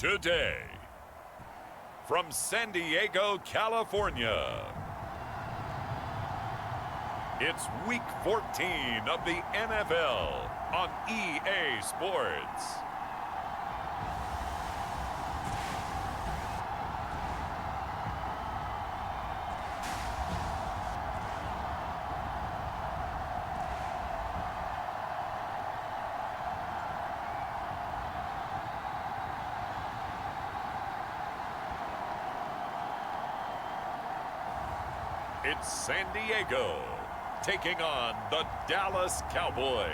today. From San Diego, California, it's Week 14 of the NFL on EA Sports. It's San Diego taking on the Dallas Cowboys.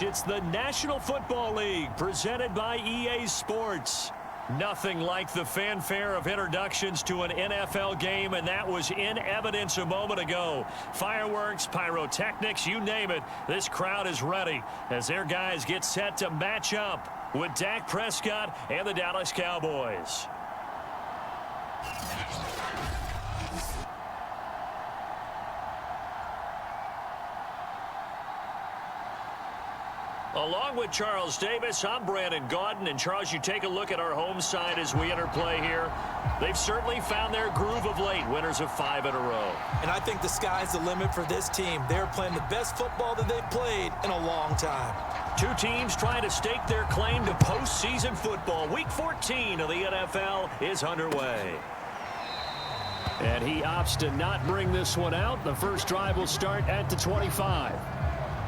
It's the National Football League presented by EA Sports. Nothing like the fanfare of introductions to an NFL game, and that was in evidence a moment ago. Fireworks, pyrotechnics, you name it, this crowd is ready as their guys get set to match up with Dak Prescott and the Dallas Cowboys. Along with Charles Davis, I'm Brandon Gaudin. And Charles, you take a look at our home side as we enter play here. They've certainly found their groove of late, winners of 5 in a row. And I think the sky's the limit for this team. They're playing the best football that they've played in a long time. Two teams trying to stake their claim to postseason football. Week 14 of the NFL is underway. And he opts to not bring this one out. The first drive will start at the 25.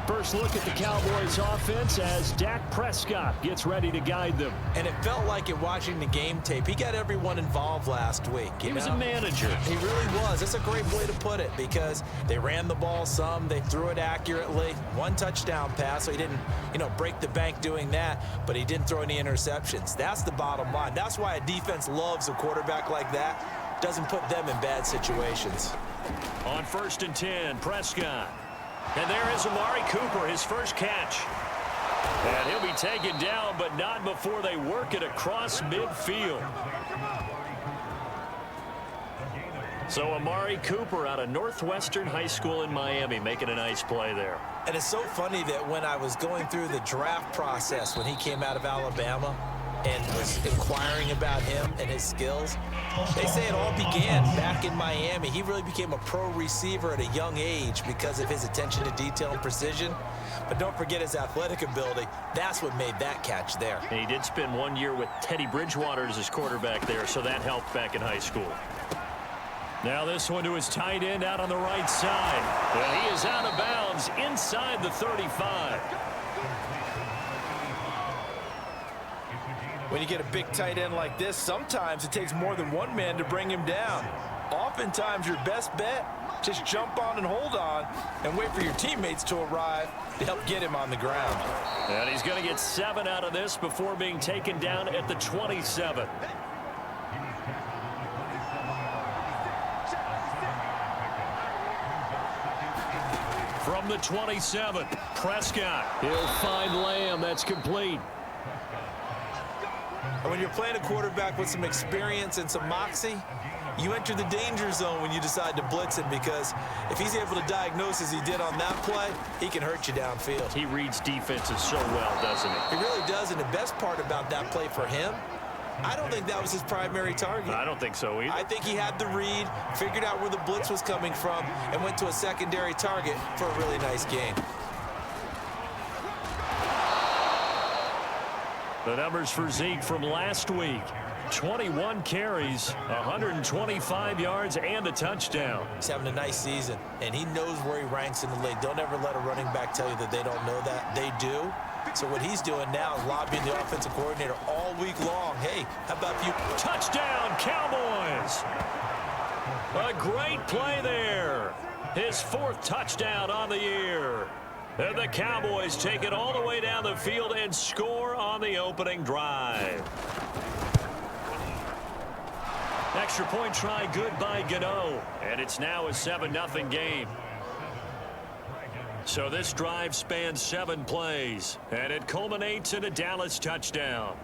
First look at the Cowboys offense as Dak Prescott gets ready to guide them. And it felt like it watching the game tape. He got everyone involved last week. He was a manager. He really was. That's a great way to put it because they ran the ball some. They threw it accurately. 1 touchdown pass, so he didn't, break the bank doing that, but he didn't throw any interceptions. That's the bottom line. That's why a defense loves a quarterback like that. Doesn't put them in bad situations. On 1st and 10, Prescott. And there is Amari Cooper, his first catch. And he'll be taken down, but not before they work it across midfield. So Amari Cooper out of Northwestern High School in Miami making a nice play there. And it's so funny that when I was going through the draft process when he came out of Alabama and was inquiring about him and his skills, they say it all began back in Miami. He really became a pro receiver at a young age because of his attention to detail and precision. But don't forget his athletic ability. That's what made that catch there. And he did spend 1 year with Teddy Bridgewater as his quarterback there, so that helped back in high school. Now this one to his tight end out on the right side. And he is out of bounds inside the 35. When you get a big tight end like this, sometimes it takes more than one man to bring him down. Oftentimes, your best bet, just jump on and hold on and wait for your teammates to arrive to help get him on the ground. And he's going to get 7 out of this before being taken down at the 27. From the 27, Prescott. He'll find Lamb. That's complete. And when you're playing a quarterback with some experience and some moxie, you enter the danger zone when you decide to blitz him because if he's able to diagnose as he did on that play, he can hurt you downfield. He reads defenses so well, doesn't he? He really does, and the best part about that play for him, I don't think that was his primary target. I don't think so either. I think he had the read, figured out where the blitz was coming from, and went to a secondary target for a really nice gain. The numbers for Zeke from last week. 21 carries, 125 yards, and a touchdown. He's having a nice season, and he knows where he ranks in the league. Don't ever let a running back tell you that they don't know that. They do. So what he's doing now is lobbying the offensive coordinator all week long. Hey, how about you? Touchdown, Cowboys! A great play there. His 4th touchdown on the year. And the Cowboys take it all the way down the field and score on the opening drive. Extra point try good by Gano. And it's now a 7-0 game. So this drive spans 7 plays. And it culminates in a Dallas touchdown.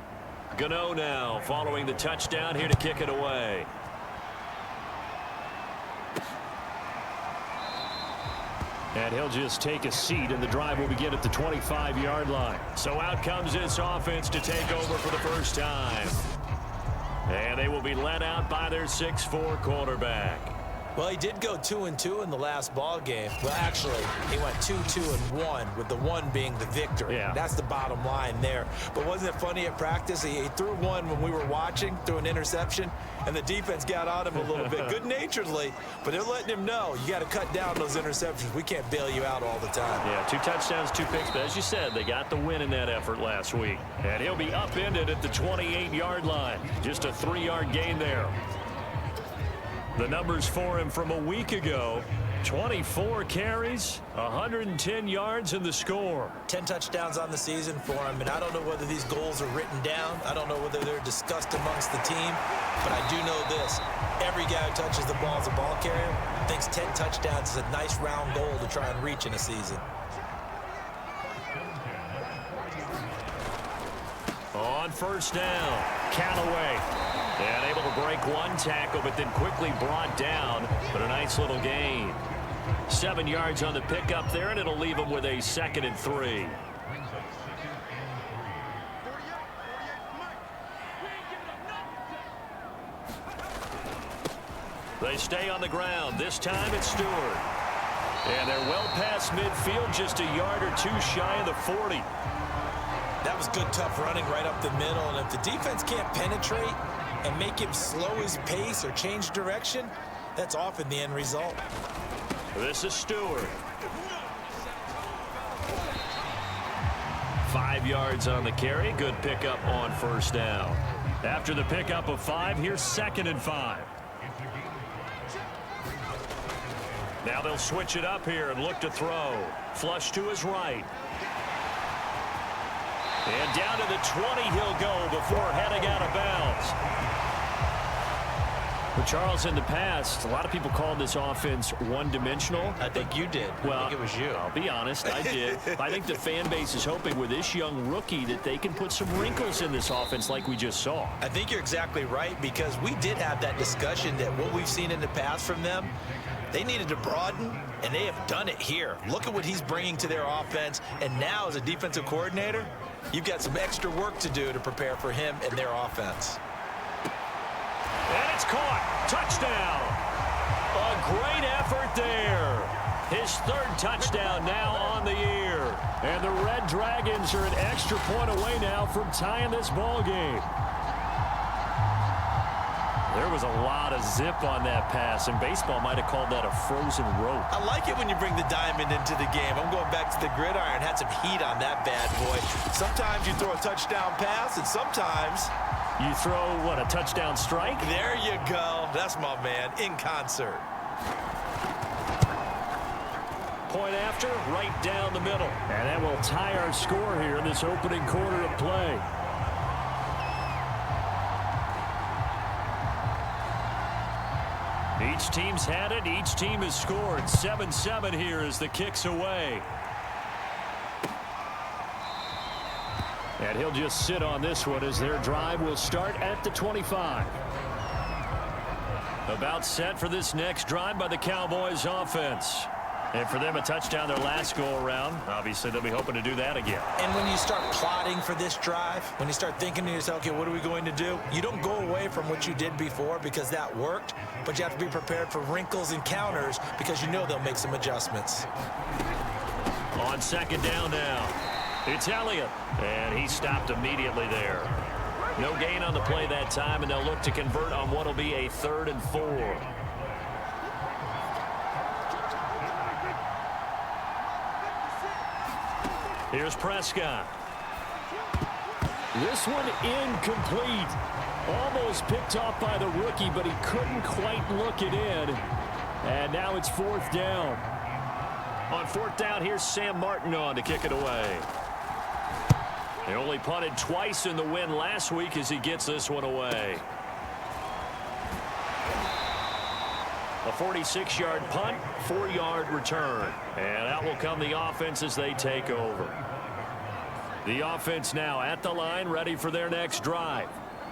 Gano now following the touchdown here to kick it away. And he'll just take a seat, and the drive will begin at the 25-yard line. So out comes this offense to take over for the first time. And they will be led out by their 6'4" quarterback. Well, he did go 2-2 in the last ball game. Well, actually, he went 2-2-1, with the one being the victory. Yeah. That's the bottom line there. But wasn't it funny at practice? He threw one when we were watching, threw an interception, and the defense got on him a little bit, good-naturedly. But they're letting him know, you got to cut down those interceptions. We can't bail you out all the time. Yeah, 2 touchdowns, 2 picks. But as you said, they got the win in that effort last week. And he'll be upended at the 28-yard line. Just a 3-yard gain there. The numbers for him from a week ago: 24 carries, 110 yards, and the score. 10 touchdowns on the season for him, and I don't know whether these goals are written down. I don't know whether they're discussed amongst the team, but I do know this. Every guy who touches the ball as a ball carrier thinks 10 touchdowns is a nice round goal to try and reach in a season. On first down, Callaway. And able to break one tackle, but then quickly brought down. But a nice little gain. 7 yards on the pickup there, and it'll leave him with a 2nd and 3. They stay on the ground. This time it's Stewart. And they're well past midfield, just a yard or 2 shy of the 40. That was good, tough running right up the middle. And if the defense can't penetrate and make him slow his pace or change direction, that's often the end result. This is Stewart. 5 yards on the carry. Good pickup on first down. After the pickup of 5, here's 2nd and 5. Now they'll switch it up here and look to throw. Flush to his right. And down to the 20 he'll go before heading out of bounds. But Charles, in the past, a lot of people called this offense one-dimensional. I think you did. Well, I think it was you. I'll be honest, I did. I think the fan base is hoping with this young rookie that they can put some wrinkles in this offense like we just saw. I think you're exactly right, because we did have that discussion that what we've seen in the past from them, they needed to broaden, and they have done it here. Look at what he's bringing to their offense, and now as a defensive coordinator, you've got some extra work to do to prepare for him and their offense. And it's caught. Touchdown. A great effort there. His 3rd touchdown now on the year. And the Red Dragons are an extra point away now from tying this ball game. There was a lot of zip on that pass, and baseball might have called that a frozen rope. I like it when you bring the diamond into the game. I'm going back to the gridiron. Had some heat on that bad boy. Sometimes you throw a touchdown pass, and sometimes you throw, what, a touchdown strike? There you go. That's my man, in concert. Point after, right down the middle. And that will tie our score here in this opening quarter of play. Each team's had it. Each team has scored. 7-7 here as the kick's away. And he'll just sit on this one as their drive will start at the 25. About set for this next drive by the Cowboys offense. And for them, a touchdown their last go-around. Obviously, they'll be hoping to do that again. And when you start plotting for this drive, when you start thinking to yourself, okay, what are we going to do? You don't go away from what you did before because that worked, but you have to be prepared for wrinkles and counters because you know they'll make some adjustments. On 2nd down now, it's Elliott, and he stopped immediately there. No gain on the play that time, and they'll look to convert on what will be a 3rd and 4. Here's Prescott. This one incomplete. Almost picked off by the rookie, but he couldn't quite look it in. And now it's 4th down. On 4th down, here's Sam Martin on to kick it away. He only punted twice in the win last week as he gets this one away. A 46-yard punt, 4-yard return. And out will come the offense as they take over. The offense now at the line, ready for their next drive.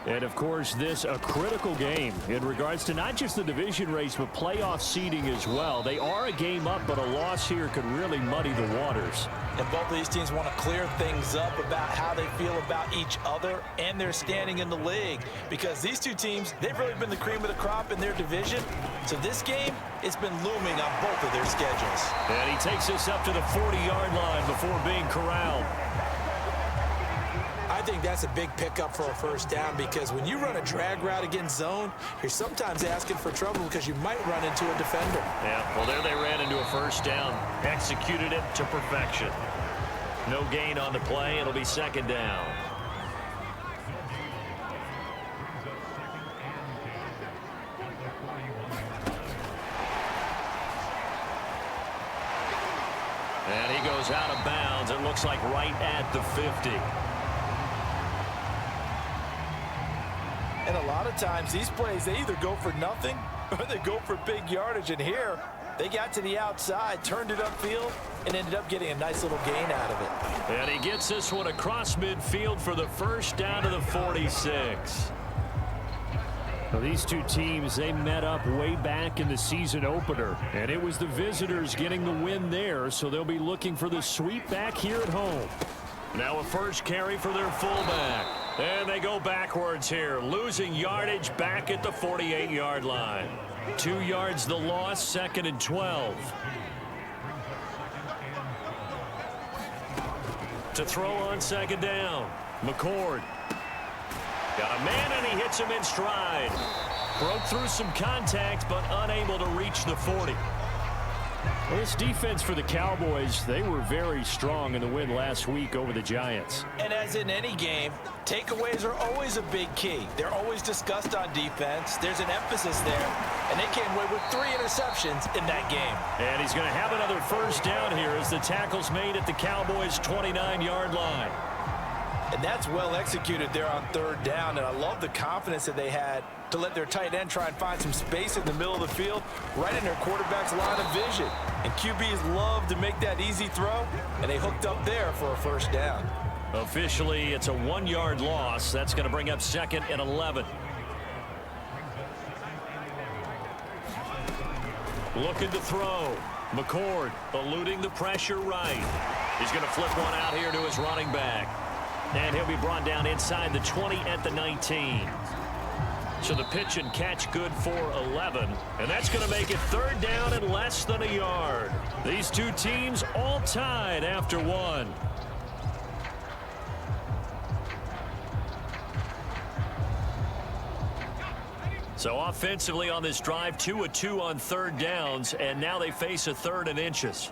And, of course, this a critical game in regards to not just the division race, but playoff seeding as well. They are a game up, but a loss here could really muddy the waters. And both of these teams want to clear things up about how they feel about each other and their standing in the league. Because these two teams, they've really been the cream of the crop in their division. So this game, it's been looming on both of their schedules. And he takes us up to the 40-yard line before being corralled. I think that's a big pickup for a first down, because when you run a drag route against zone, you're sometimes asking for trouble because you might run into a defender. Yeah, well, there they ran into a first down. Executed it to perfection. No gain on the play. It'll be second down. And he goes out of bounds. It looks like right at the 50. And a lot of times these plays, they either go for nothing or they go for big yardage. And here, they got to the outside, turned it upfield, and ended up getting a nice little gain out of it. And he gets this one across midfield for the first down to the 46. Well, these two teams, they met up way back in the season opener, and it was the visitors getting the win there, so they'll be looking for the sweep back here at home. Now a first carry for their fullback. And they go backwards here, losing yardage back at the 48-yard line. 2 yards the loss, second and 12. To throw on second down, McCord. Got a man, and he hits him in stride. Broke through some contact, but unable to reach the 40. Well, this defense for the Cowboys, they were very strong in the win last week over the Giants. And as in any game, takeaways are always a big key. They're always discussed on defense. There's an emphasis there. And they came away with 3 interceptions in that game. And he's going to have another first down here as the tackle's made at the Cowboys' 29-yard line. And that's well executed there on third down. And I love the confidence that they had to let their tight end try and find some space in the middle of the field, right in their quarterback's line of vision. And QBs love to make that easy throw, and they hooked up there for a first down. Officially, it's a 1-yard loss. That's going to bring up second and 11. Looking to throw. McCord eluding the pressure right. He's going to flip one out here to his running back. And he'll be brought down inside the 20 at the 19. So the pitch and catch good for 11. And that's going to make it third down and less than a yard. These two teams all tied after one. So offensively on this drive, 2 of 2 on third downs, and now they face a third and inches.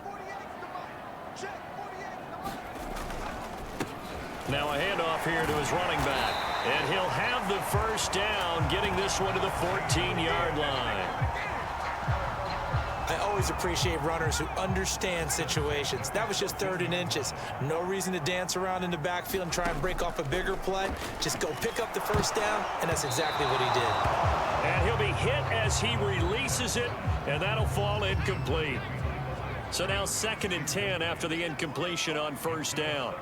Now a handoff here to his running back. And he'll have the first down, getting this one to the 14-yard line. I always appreciate runners who understand situations. That was just third and inches. No reason to dance around in the backfield and try and break off a bigger play. Just go pick up the first down, and that's exactly what he did. And he'll be hit as he releases it, and that'll fall incomplete. So now second and 10 after the incompletion on first down.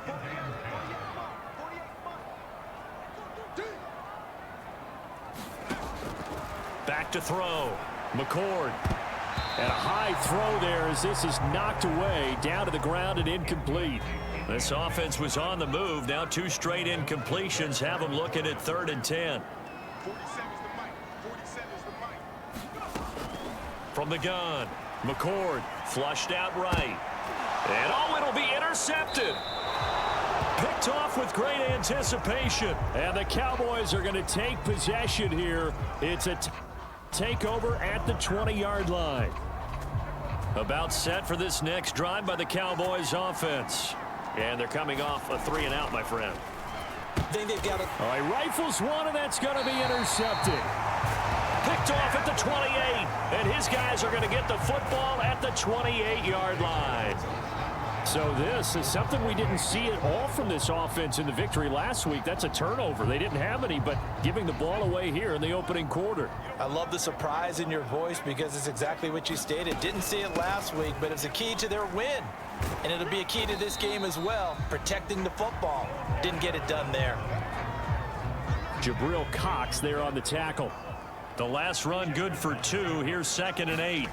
Back to throw. McCord. And a high throw there as this is knocked away down to the ground and incomplete. This offense was on the move. Now 2 straight incompletions have them looking at third and 10. From the gun, McCord flushed out right. And oh, it'll be intercepted. Picked off with great anticipation. And the Cowboys are going to take possession here. It's a takeover at the 20-yard line. About set for this next drive by the Cowboys offense. And they're coming off a 3-and-out, my friend. I think they've got it. All right, rifles one, and that's going to be intercepted. Picked off at the 28, and his guys are going to get the football at the 28-yard line. So this is something we didn't see at all from this offense in the victory last week. That's a turnover. They didn't have any, but giving the ball away here in the opening quarter. I love the surprise in your voice because it's exactly what you stated. Didn't see it last week, but it's a key to their win. And it'll be a key to this game as well, protecting the football. Didn't get it done there. Jabril Cox there on the tackle. The last run good for 2. Here's 2nd and 8.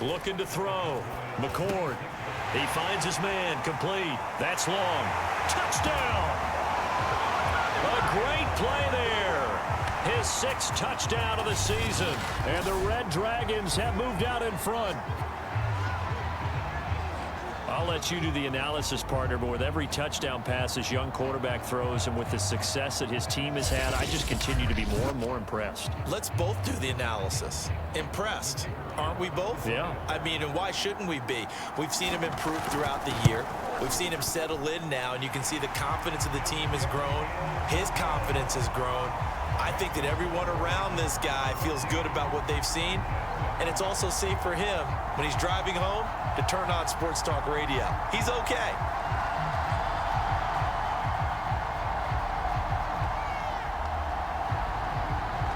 Looking to throw. McCord. He finds his man. Complete. That's long. Touchdown! A great play there. His 6th touchdown of the season. And the Red Dragons have moved out in front. I'll let you do the analysis, partner, but with every touchdown pass this young quarterback throws and with the success that his team has had, I just continue to be more and more impressed. Let's both do the analysis. Impressed, aren't we both? Yeah. I mean, and why shouldn't we be? We've seen him improve throughout the year. We've seen him settle in now, and you can see the confidence of the team has grown. His confidence has grown. I think that everyone around this guy feels good about what they've seen, and it's also safe for him when he's driving home to turn on Sports Talk Radio. He's okay.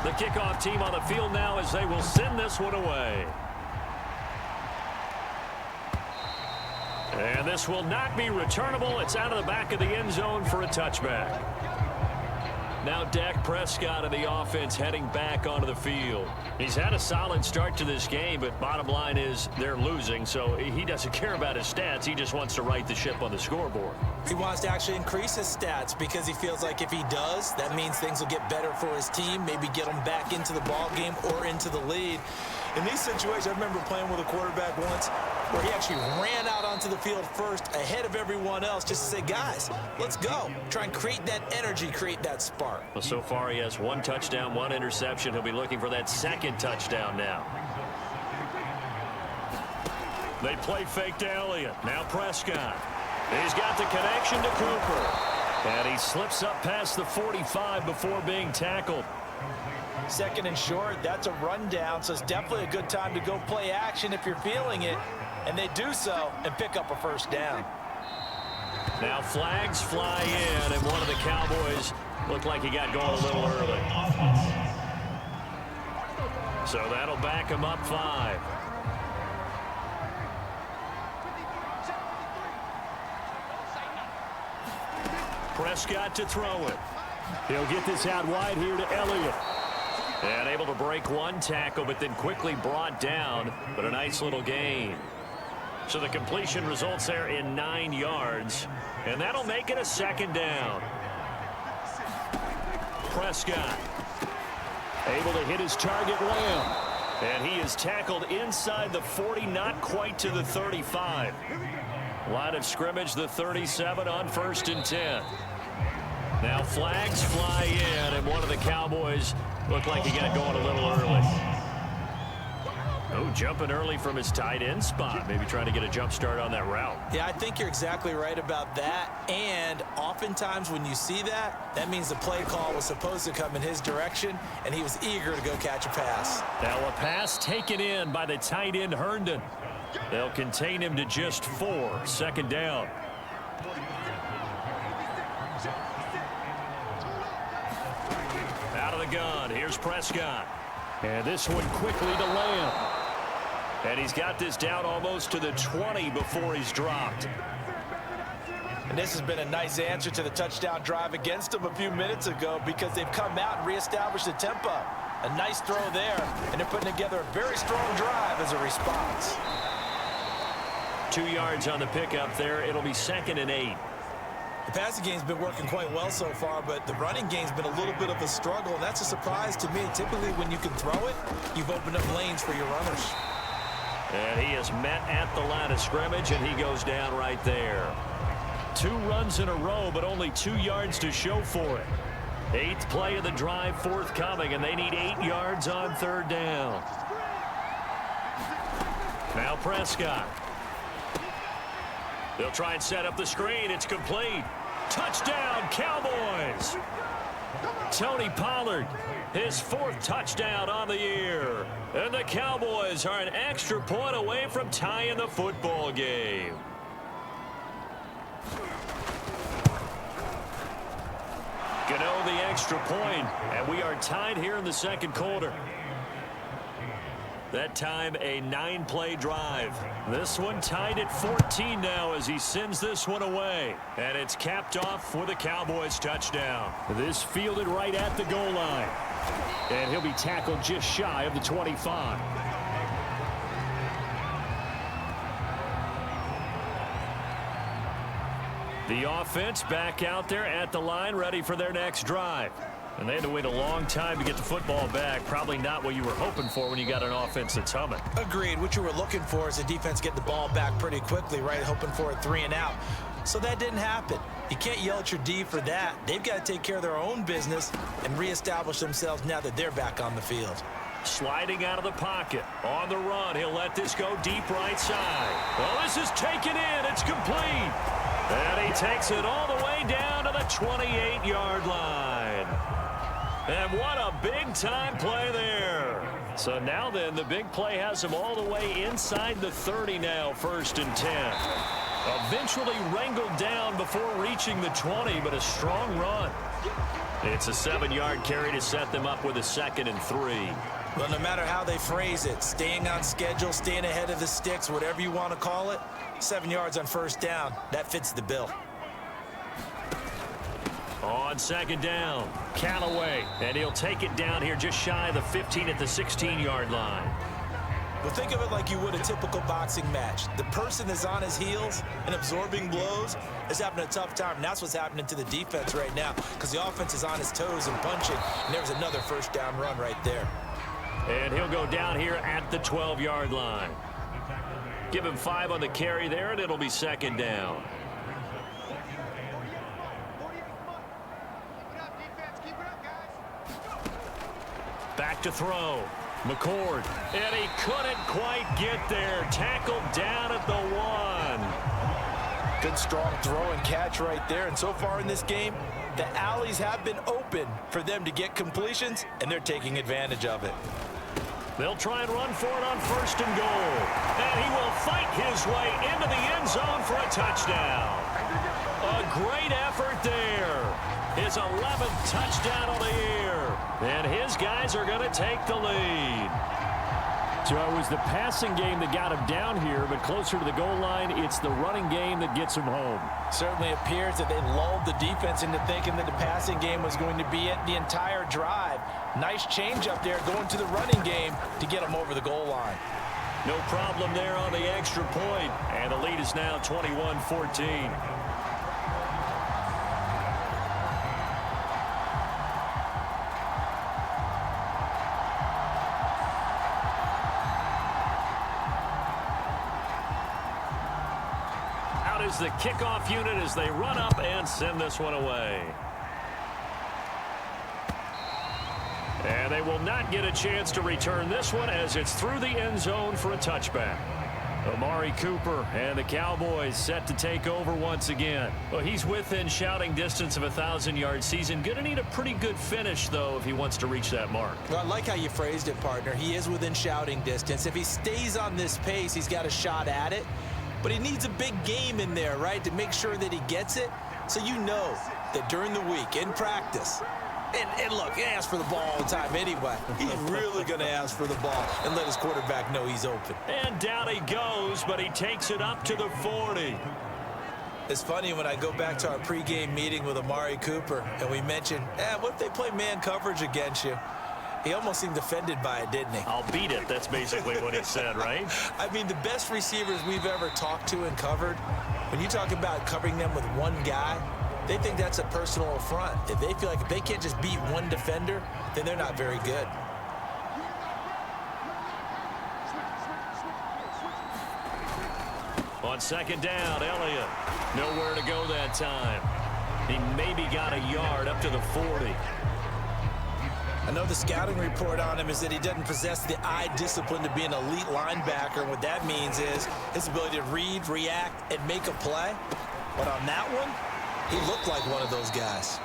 The kickoff team on the field now as they will send this one away. And this will not be returnable. It's out of the back of the end zone for a touchback. Now Dak Prescott of the offense heading back onto the field. He's had a solid start to this game, but bottom line is they're losing, so he doesn't care about his stats. He just wants to right the ship on the scoreboard. He wants to actually increase his stats because he feels like if he does, that means things will get better for his team, maybe get him back into the ball game or into the lead. In these situations, I remember playing with a quarterback once where he actually ran out onto the field first ahead of everyone else just to say, guys, let's go. Try and create that energy, create that spark. Well, so far he has 1 touchdown, 1 interception. He'll be looking for that 2nd touchdown now. They play fake to Elliott. Now Prescott. He's got the connection to Cooper. And he slips up past the 45 before being tackled. 2nd and short, that's a rundown, so it's definitely a good time to go play action if you're feeling it. And they do so and pick up a 1st down. Now flags fly in, and one of the Cowboys looked like he got going a little early. So that'll back him up 5. Prescott to throw it. He'll get this out wide here to Elliott. And able to break 1 tackle, but then quickly brought down. But a nice little gain. So the completion results there in 9 yards. And that'll make it a 2nd down. Prescott able to hit his target Lamb. And he is tackled inside the 40, not quite to the 35. Line of scrimmage, the 37 on 1st and 10. Now flags fly in, and one of the Cowboys looked like he got going a little early. Oh, jumping early from his tight end spot. Maybe trying to get a jump start on that route. Yeah, I think you're exactly right about that. And oftentimes when you see that, that means the play call was supposed to come in his direction, and he was eager to go catch a pass. Now a pass taken in by the tight end Herndon. They'll contain him to just 4. 2nd down. Out of the gun. Here's Prescott. And this one quickly to Lamb. And he's got this down almost to the 20 before he's dropped. And this has been a nice answer to the touchdown drive against them a few minutes ago because they've come out and reestablished the tempo. A nice throw there, and they're putting together a very strong drive as a response. 2 yards on the pickup there. It'll be 2nd and 8. The passing game's been working quite well so far, but the running game's been a little bit of a struggle, and that's a surprise to me. Typically, when you can throw it, you've opened up lanes for your runners. And he is met at the line of scrimmage, and he goes down right there. 2 runs in a row, but only 2 yards to show for it. 8th play of the drive forthcoming, and they need 8 yards on 3rd down. Now Prescott. They'll try and set up the screen. It's complete. Touchdown, Cowboys. Tony Pollard, his 4th touchdown on the year. And the Cowboys are an extra point away from tying the football game. Gano the extra point, and we are tied here in the 2nd quarter. That time a 9-play drive. This one tied at 14 now as he sends this one away. And it's capped off with a Cowboys touchdown. This fielded right at the goal line. And he'll be tackled just shy of the 25. The offense back out there at the line, ready for their next drive. And they had to wait a long time to get the football back. Probably not what you were hoping for when you got an offense that's humming. Agreed. What you were looking for is the defense get the ball back pretty quickly, right? Hoping for a 3 and out. So that didn't happen. You can't yell at your D for that. They've got to take care of their own business and reestablish themselves now that they're back on the field. Sliding out of the pocket. On the run. He'll let this go deep right side. Well, this is taken in. It's complete. And he takes it all the way down to the 28-yard line. And what a big-time play there. So now then, the big play has him all the way inside the 30 now, 1st and 10. Eventually wrangled down before reaching the 20, but a strong run. It's a 7-yard carry to set them up with a 2nd and 3. Well, no matter how they phrase it, staying on schedule, staying ahead of the sticks, whatever you want to call it, 7 yards on 1st down, that fits the bill. On 2nd down, Callaway, and he'll take it down here just shy of the 15 at the 16-yard line. Well, think of it like you would a typical boxing match. The person that's on his heels and absorbing blows is having a tough time, and that's what's happening to the defense right now because the offense is on his toes and punching, and there's another 1st down run right there. And he'll go down here at the 12-yard line. Give him 5 on the carry there, and it'll be 2nd down. Back to throw. McCord. And he couldn't quite get there. Tackled down at the 1. Good strong throw and catch right there. And so far in this game, the alleys have been open for them to get completions, and they're taking advantage of it. They'll try and run for it on 1st and goal. And he will fight his way into the end zone for a touchdown. A great effort there. His 11th touchdown of the year. And his guys are going to take the lead. So it was the passing game that got him down here, but closer to the goal line, it's the running game that gets him home. Certainly appears that they lulled the defense into thinking that the passing game was going to be it the entire drive. Nice change up there going to the running game to get him over the goal line. No problem there on the extra point. And the lead is now 21-14. Is the kickoff unit as they run up and send this one away. And they will not get a chance to return this one as it's through the end zone for a touchback. Amari Cooper and the Cowboys set to take over once again. Well, he's within shouting distance of a 1,000-yard season. Going to need a pretty good finish, though, if he wants to reach that mark. Well, I like how you phrased it, partner. He is within shouting distance. If he stays on this pace, he's got a shot at it. But he needs a big game in there, right, to make sure that he gets it. So you know that during the week, in practice, and look, he asks for the ball all the time anyway. He's really going to ask for the ball and let his quarterback know he's open. And down he goes, but he takes it up to the 40. It's funny when I go back to our pregame meeting with Amari Cooper, and we mentioned, what if they play man coverage against you? He almost seemed offended by it, didn't he? I'll beat it. That's basically what he said, right? I mean, the best receivers we've ever talked to and covered, when you talk about covering them with one guy, they think that's a personal affront. If they feel like if they can't just beat one defender, then they're not very good. On 2nd down, Elliott. Nowhere to go that time. He maybe got a yard up to the 40. I know the scouting report on him is that he doesn't possess the eye discipline to be an elite linebacker. And what that means is his ability to read, react, and make a play. But on that one, he looked like one of those guys.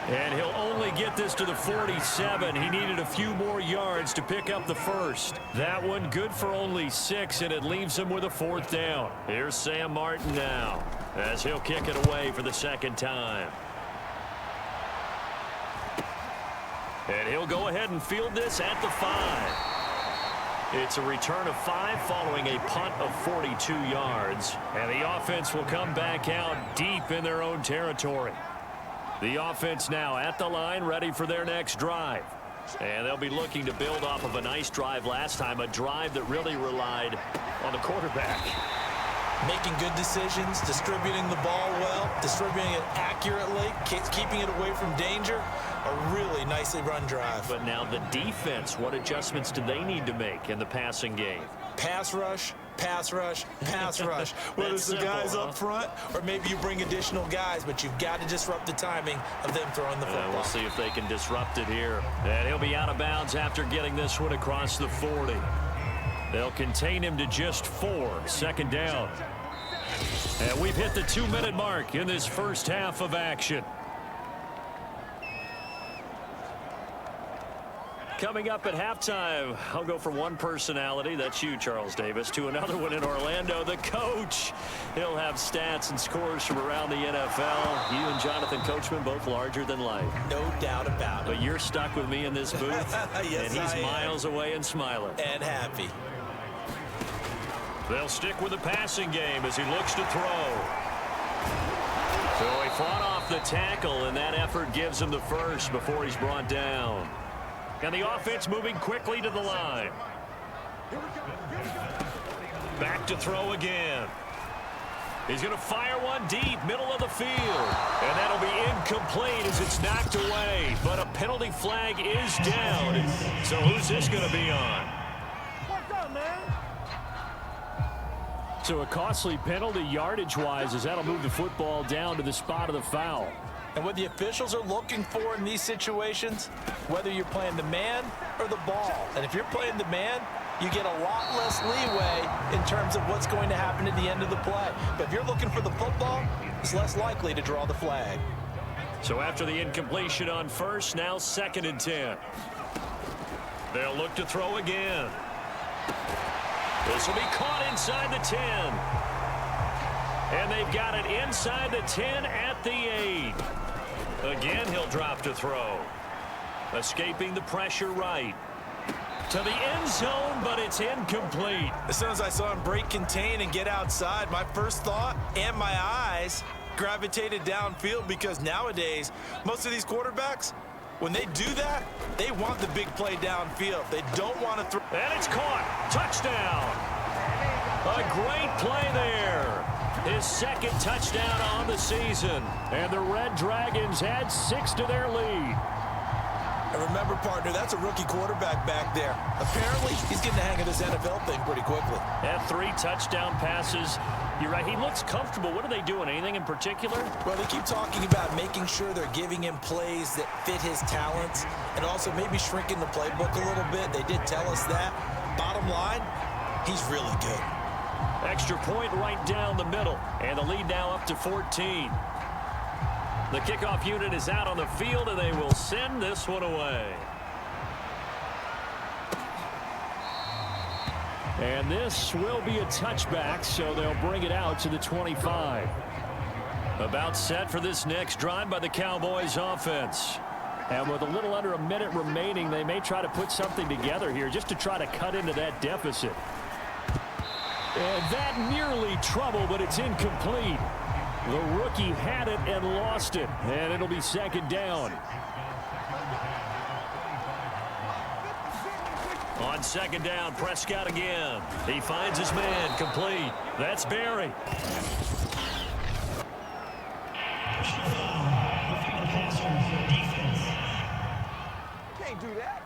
And he'll only get this to the 47. He needed a few more yards to pick up the first. That one good for only 6, and it leaves him with a 4th down. Here's Sam Martin now as he'll kick it away for the 2nd time. And he'll go ahead and field this at the 5. It's a return of 5 following a punt of 42 yards. And the offense will come back out deep in their own territory. The offense now at the line, ready for their next drive. And they'll be looking to build off of a nice drive last time, a drive that really relied on the quarterback. Making good decisions, distributing the ball well, distributing it accurately, keeping it away from danger. A really nicely run drive. But now the defense, what adjustments do they need to make in the passing game? Pass rush, pass rush, pass rush. Whether it's the guys up front or maybe you bring additional guys, but you've got to disrupt the timing of them throwing the football. We'll see if they can disrupt it here. And he'll be out of bounds after getting this one across the 40. They'll contain him to just 4, second down. And we've hit the 2-minute mark in this first half of action. Coming up at halftime, I'll go from one personality, that's you, Charles Davis, to another one in Orlando, the coach. He'll have stats and scores from around the NFL. You and Jonathan Coachman, both larger than life. No doubt about it. But you're stuck with me in this booth, yes, and he's miles away and smiling. And happy. They'll stick with the passing game as he looks to throw. So he fought off the tackle, and that effort gives him the first before he's brought down. And the offense moving quickly to the line. Back to throw again. He's going to fire one deep, middle of the field. And that'll be incomplete as it's knocked away. But a penalty flag is down. So who's this going to be on? What's up, man? So a costly penalty yardage-wise as that'll move the football down to the spot of the foul. And what the officials are looking for in these situations, whether you're playing the man or the ball. And if you're playing the man, you get a lot less leeway in terms of what's going to happen at the end of the play. But if you're looking for the football, it's less likely to draw the flag. So after the incompletion on first, now 2nd and 10. They'll look to throw again. This will be caught inside the 10. And they've got it inside the 10 at the 8. Again, he'll drop to throw. Escaping the pressure right. To the end zone, but it's incomplete. As soon as I saw him break contain and get outside, my first thought and my eyes gravitated downfield because nowadays, most of these quarterbacks, when they do that, they want the big play downfield. They don't want to throw. And it's caught. Touchdown. A great play there. His 2nd touchdown on the season. And the Red Dragons add 6 to their lead. And remember, partner, that's a rookie quarterback back there. Apparently, he's getting the hang of this NFL thing pretty quickly. Had 3 touchdown passes. You're right. He looks comfortable. What are they doing? Anything in particular? Well, they keep talking about making sure they're giving him plays that fit his talents and also maybe shrinking the playbook a little bit. They did tell us that. Bottom line, he's really good. Extra point right down the middle. And the lead now up to 14. The kickoff unit is out on the field, and they will send this one away. And this will be a touchback, so they'll bring it out to the 25. About set for this next drive by the Cowboys offense. And with a little under a minute remaining, they may try to put something together here just to try to cut into that deficit. And that nearly trouble, but it's incomplete. The rookie had it and lost it, and it'll be 2nd down. On 2nd down, Prescott again. He finds his man, complete. That's Barry. Can't do that.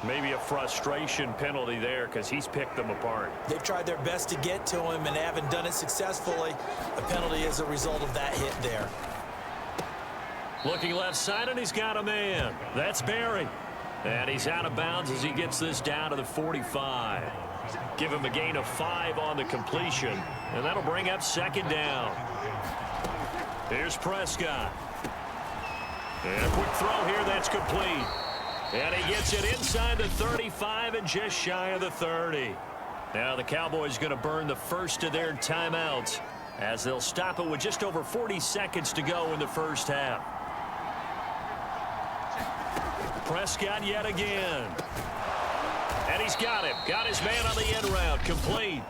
Maybe a frustration penalty there because he's picked them apart. They've tried their best to get to him and haven't done it successfully. A penalty is a result of that hit there. Looking left side, and he's got a man. That's Barry. And he's out of bounds as he gets this down to the 45. Give him a gain of 5 on the completion. And that'll bring up 2nd down. Here's Prescott. And a quick throw here that's complete. And he gets it inside the 35 and just shy of the 30. Now the Cowboys going to burn the first of their timeouts as they'll stop it with just over 40 seconds to go in the first half. Prescott yet again. And he's got him. Got his man on the end route. Complete.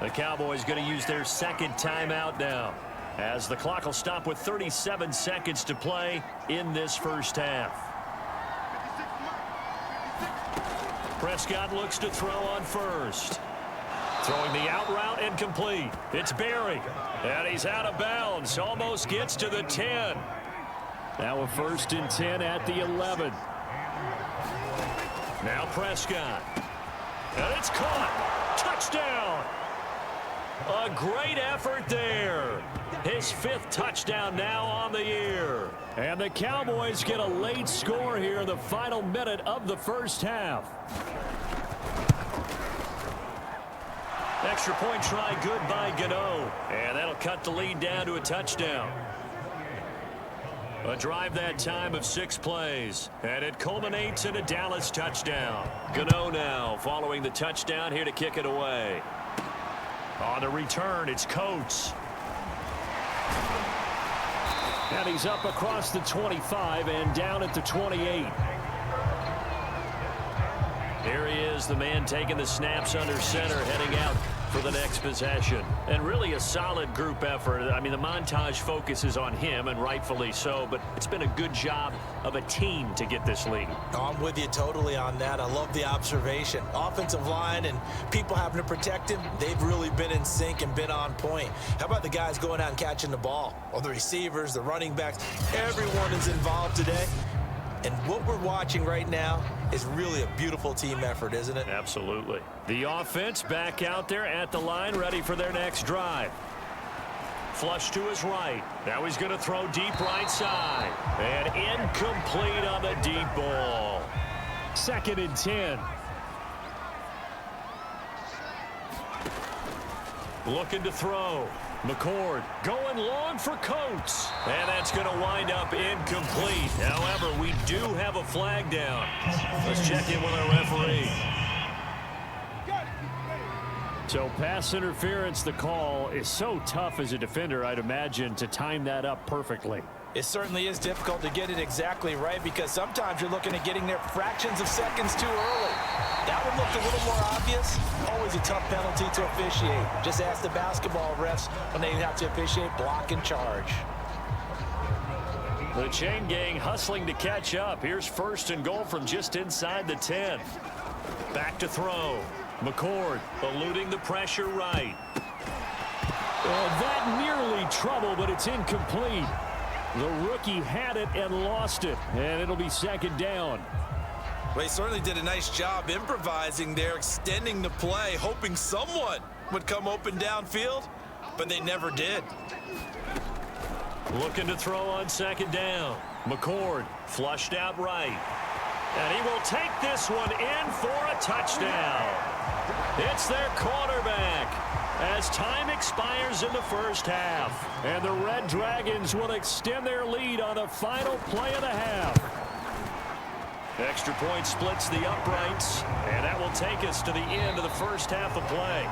The Cowboys going to use their second timeout now, as the clock will stop with 37 seconds to play in this first half. Prescott looks to throw on first. Throwing the out route incomplete. It's Berry. And he's out of bounds. Almost gets to the 10. Now a 1st and 10 at the 11. Now Prescott. And it's caught. Touchdown. A great effort there. His 5th touchdown now on the year. And the Cowboys get a late score here in the final minute of the first half. Extra point try good by Gano. And that'll cut the lead down to a touchdown. A drive that time of 6 plays. And it culminates in a Dallas touchdown. Gano now following the touchdown here to kick it away. On the return, it's Coates. And he's up across the 25 and down at the 28. Here he is, the man taking the snaps under center, heading out for the next possession. And really a solid group effort. I mean, the montage focuses on him, and rightfully so, but it's been a good job of a team to get this lead. I'm with you totally on that. I love the observation. Offensive line and people having to protect him, they've really been in sync and been on point. How about the guys going out and catching the ball? Or the receivers, the running backs, everyone is involved today. And what we're watching right now is really a beautiful team effort, isn't it? Absolutely. The offense back out there at the line, ready for their next drive. Flush to his right. Now he's going to throw deep right side. And incomplete on the deep ball. 2nd and 10. Looking to throw. McCord going long for Coates. And that's going to wind up incomplete. However, we do have a flag down. Let's check in with our referee. So pass interference, the call is so tough as a defender, I'd imagine, to time that up perfectly. It certainly is difficult to get it exactly right because sometimes you're looking at getting there fractions of seconds too early. That one looked a little more obvious. Always a tough penalty to officiate. Just ask the basketball refs when they have to officiate block and charge. The chain gang hustling to catch up. Here's 1st and goal from just inside the 10. Back to throw. McCord eluding the pressure right. That nearly trouble, but it's incomplete. The rookie had it and lost it, and it'll be 2nd down. Well, he certainly did a nice job improvising there, extending the play, hoping someone would come open downfield, but they never did. Looking to throw on 2nd down. McCord flushed out right. And he will take this one in for a touchdown. It's their quarterback as time expires in the first half. And the Red Dragons will extend their lead on the final play of the half. Extra point splits the uprights, and that will take us to the end of the first half of play.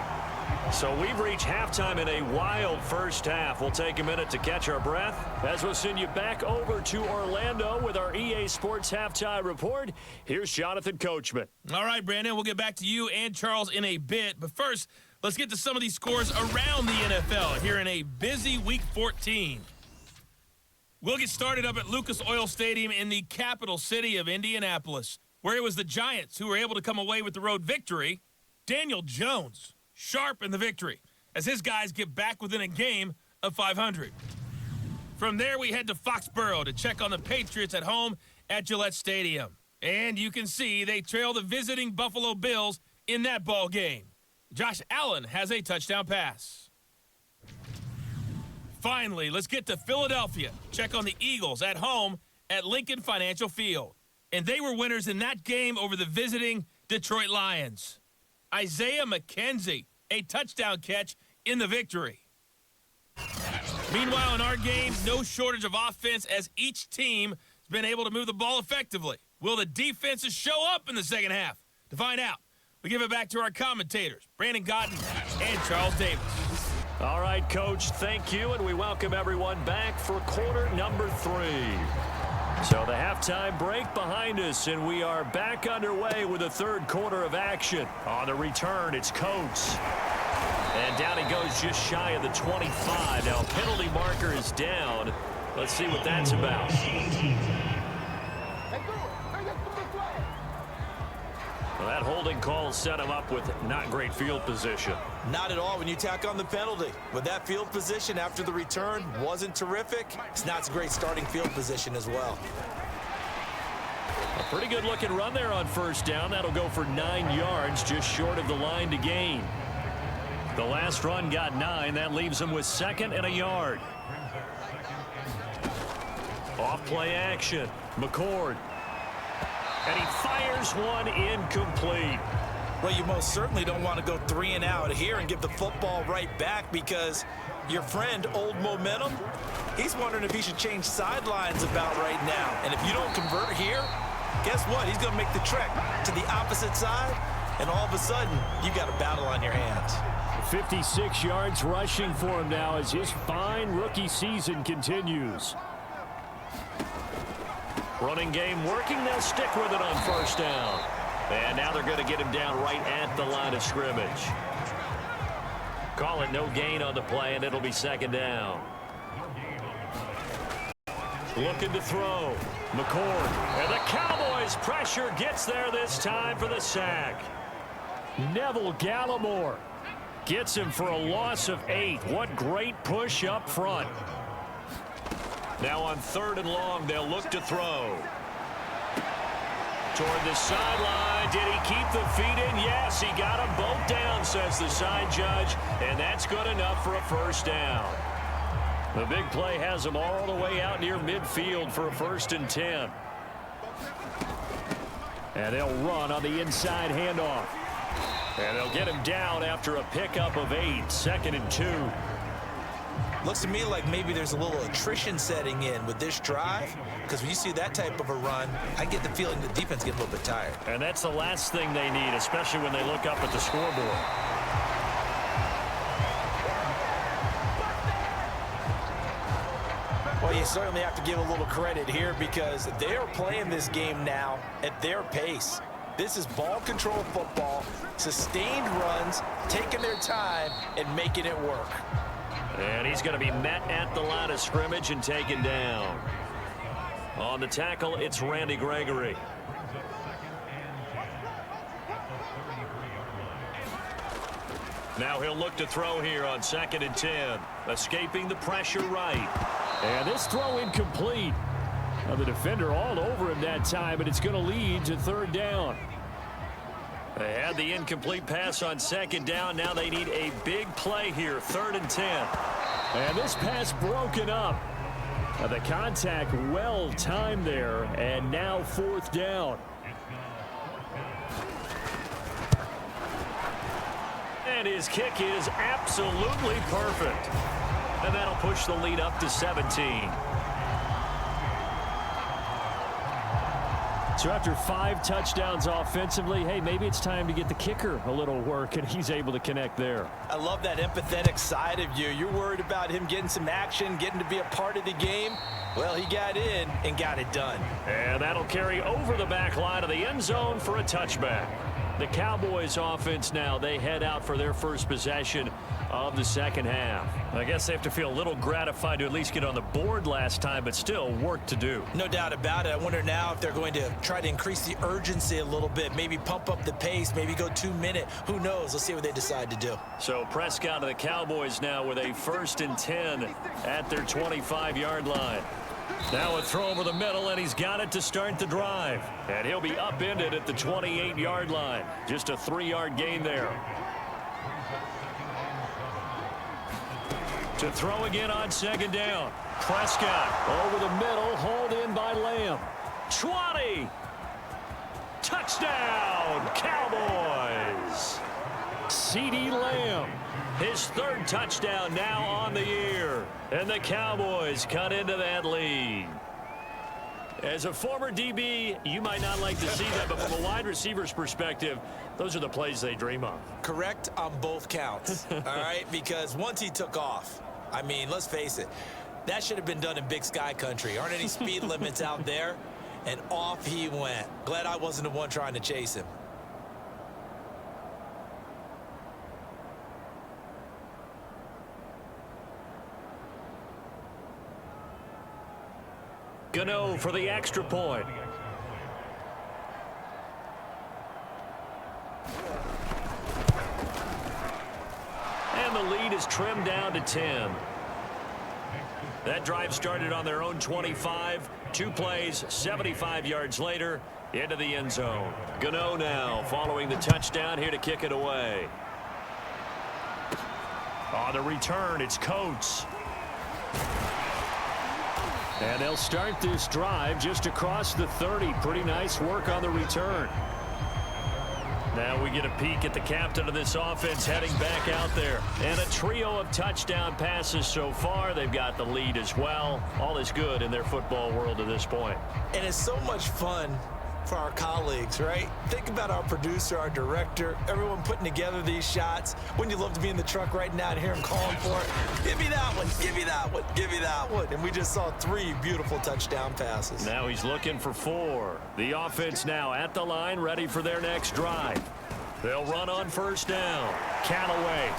So we've reached halftime in a wild first half. We'll take a minute to catch our breath as we'll send you back over to Orlando with our EA Sports Halftime Report. Here's Jonathan Coachman. All right, Brandon, we'll get back to you and Charles in a bit. But first, let's get to some of these scores around the NFL here in a busy Week 14. We'll get started up at Lucas Oil Stadium in the capital city of Indianapolis, where it was the Giants who were able to come away with the road victory. Daniel Jones sharp in the victory as his guys get back within a game of 500. From there, we head to Foxborough to check on the Patriots at home at Gillette Stadium. And you can see they trail the visiting Buffalo Bills in that ball game. Josh Allen has a touchdown pass. Finally, let's get to Philadelphia. Check on the Eagles at home at Lincoln Financial Field. And they were winners in that game over the visiting Detroit Lions. Isaiah McKenzie, a touchdown catch in the victory. Meanwhile, in our game, no shortage of offense as each team has been able to move the ball effectively. Will the defenses show up in the second half? To find out, we give it back to our commentators, Brandon Gotten and Charles Davis. All right, Coach, thank you, and we welcome everyone back for quarter number 3. So the halftime break behind us, and we are back underway with the third quarter of action. On the return, it's Coates. And down he goes just shy of the 25. Now, penalty marker is down. Let's see what that's about. Well, that holding call set him up with not great field position. Not at all when you tack on the penalty. But that field position after the return wasn't terrific. It's not a great starting field position as well. A pretty good looking run there on first down. That'll go for 9 yards, just short of the line to gain. The last run got 9. That leaves him with 2nd and a yard. Off play action. McCord. And he fires one incomplete. Well, you most certainly don't want to go 3 and out here and give the football right back because your friend, Old Momentum, he's wondering if he should change sidelines about right now. And if you don't convert here, guess what? He's going to make the trek to the opposite side, and all of a sudden, you got a battle on your hands. 56 yards rushing for him now as his fine rookie season continues. Running game working. They'll stick with it on first down. And now they're going to get him down right at the line of scrimmage. Call it no gain on the play, and it'll be 2nd down. Looking to throw. McCord. And the Cowboys pressure gets there this time for the sack. Neville Gallimore gets him for a loss of 8. What great push up front. Now on 3rd and long, they'll look to throw. Toward the sideline. Did he keep the feet in? Yes, he got them both down, says the side judge. And that's good enough for a first down. The big play has them all the way out near midfield for a 1st and 10. And they'll run on the inside handoff. And they'll get him down after a pickup of 8. 2nd and 2. Looks to me like maybe there's a little attrition setting in with this drive, because when you see that type of a run, I get the feeling the defense gets a little bit tired. And that's the last thing they need, especially when they look up at the scoreboard. Well, you certainly have to give a little credit here because they are playing this game now at their pace. This is ball control football, sustained runs, taking their time and making it work. And he's going to be met at the line of scrimmage and taken down. On the tackle, it's Randy Gregory. Now he'll look to throw here on 2nd and 10. Escaping the pressure right. And this throw incomplete. Now the defender all over him that time, and it's going to lead to 3rd down. They had the incomplete pass on 2nd down. Now they need a big play here, 3rd and 10. And this pass broken up. The contact well timed there, and now 4th down. And his kick is absolutely perfect. And that'll push the lead up to 17. So after 5 touchdowns offensively, hey, maybe it's time to get the kicker a little work, and he's able to connect there. I love that empathetic side of you. You're worried about him getting some action, getting to be a part of the game. Well, he got in and got it done. And that'll carry over the back line of the end zone for a touchback. The Cowboys offense now, they head out for their first possession of the 2nd half. I guess they have to feel a little gratified to at least get on the board last time, but still work to do. No doubt about it. I wonder now if they're going to try to increase the urgency a little bit, maybe pump up the pace, maybe go 2-minute. Who knows? Let's see what they decide to do. So Prescott and the Cowboys now with a 1st and 10 at their 25-yard line. Now a throw over the middle, and he's got it to start the drive. And he'll be upended at the 28-yard line. Just a 3-yard gain there. To throw again on 2nd down. Prescott over the middle, hauled in by Lamb. 20. Touchdown, Cowboys. CeeDee Lamb, his 3rd touchdown now on the year. And the Cowboys cut into that lead. As a former DB, you might not like to see that, but from a wide receiver's perspective, those are the plays they dream of. Correct on both counts, all right? Because once he took off, I mean, let's face it, That should have been done in Big Sky country. Aren't any speed limits out there? And off he went. Glad I wasn't the one trying to chase him. Gano for the extra point. And the lead is trimmed down to 10. That drive started on their own 25. 2 plays, 75 yards later, into the end zone. Gano now following the touchdown here to kick it away. On the return, it's Coates. And they'll start this drive just across the 30. Pretty nice work on the return. Now we get a peek at the captain of this offense heading back out there. And a trio of touchdown passes so far. They've got the lead as well. All is good in their football world to this point. And it's so much fun for our colleagues, right? Think about our producer, our director, everyone putting together these shots. Wouldn't you love to be in the truck right now and hear him calling for it? Give me that one, give me that one, give me that one. And we just saw 3 beautiful touchdown passes. Now he's looking for 4. The offense now at the line, ready for their next drive. They'll run on first down. Callaway.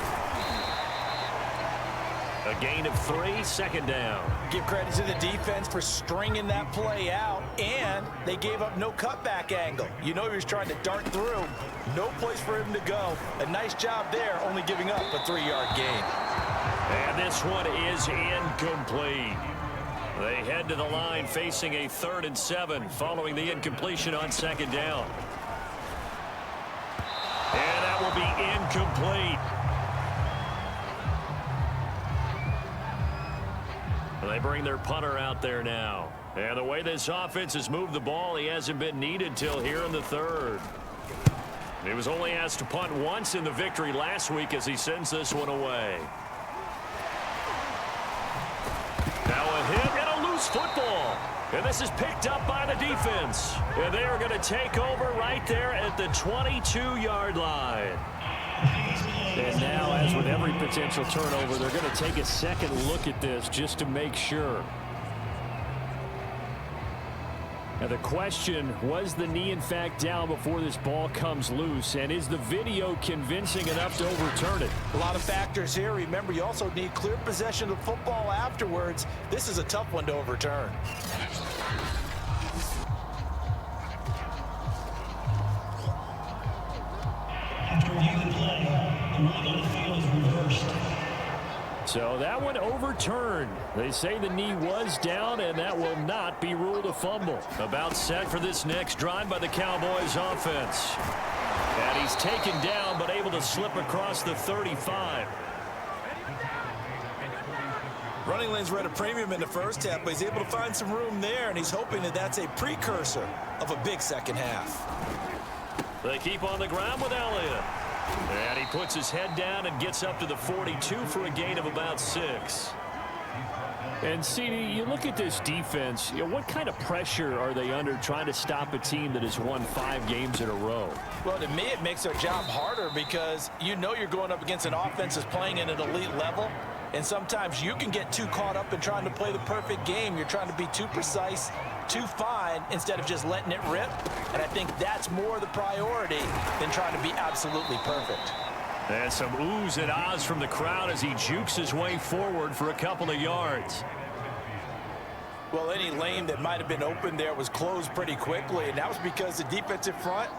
A gain of 3, second down. Give credit to the defense for stringing that play out, and they gave up no cutback angle. You know he was trying to dart through. No place for him to go. A nice job there, only giving up a 3-yard gain. And this one is incomplete. They head to the line facing a 3rd and 7 following the incompletion on second down. And that will be incomplete. They bring their punter out there now. And the way this offense has moved the ball, he hasn't been needed till here in the 3rd. He was only asked to punt once in the victory last week as he sends this one away. Now a hit and a loose football. And this is picked up by the defense. And they are going to take over right there at the 22-yard line. And now, as with every potential turnover, they're going to take a second look at this just to make sure. Now the question, was the knee in fact down before this ball comes loose? And is the video convincing enough to overturn it? A lot of factors here. Remember, you also need clear possession of the football afterwards. This is a tough one to overturn. After reviewing the play, the ruling on the field is reversed. So that one overturned. They say the knee was down, and that will not be ruled a fumble. About set for this next drive by the Cowboys offense. And he's taken down, but able to slip across the 35. Running lanes were at a premium in the first half, but he's able to find some room there, and he's hoping that that's a precursor of a big second half. They keep on the ground with Elliott. And he puts his head down and gets up to the 42 for a gain of about 6. And, CD, you look at this defense, what kind of pressure are they under trying to stop a team that has won 5 games in a row? Well, to me, it makes their job harder because you know you're going up against an offense that's playing at an elite level. And sometimes you can get too caught up in trying to play the perfect game. You're trying to be too precise, too fine, instead of just letting it rip. And I think that's more the priority than trying to be absolutely perfect. And some oohs and ahs from the crowd as he jukes his way forward for a couple of yards. Well, any lane that might have been open there was closed pretty quickly, and that was because the defensive front,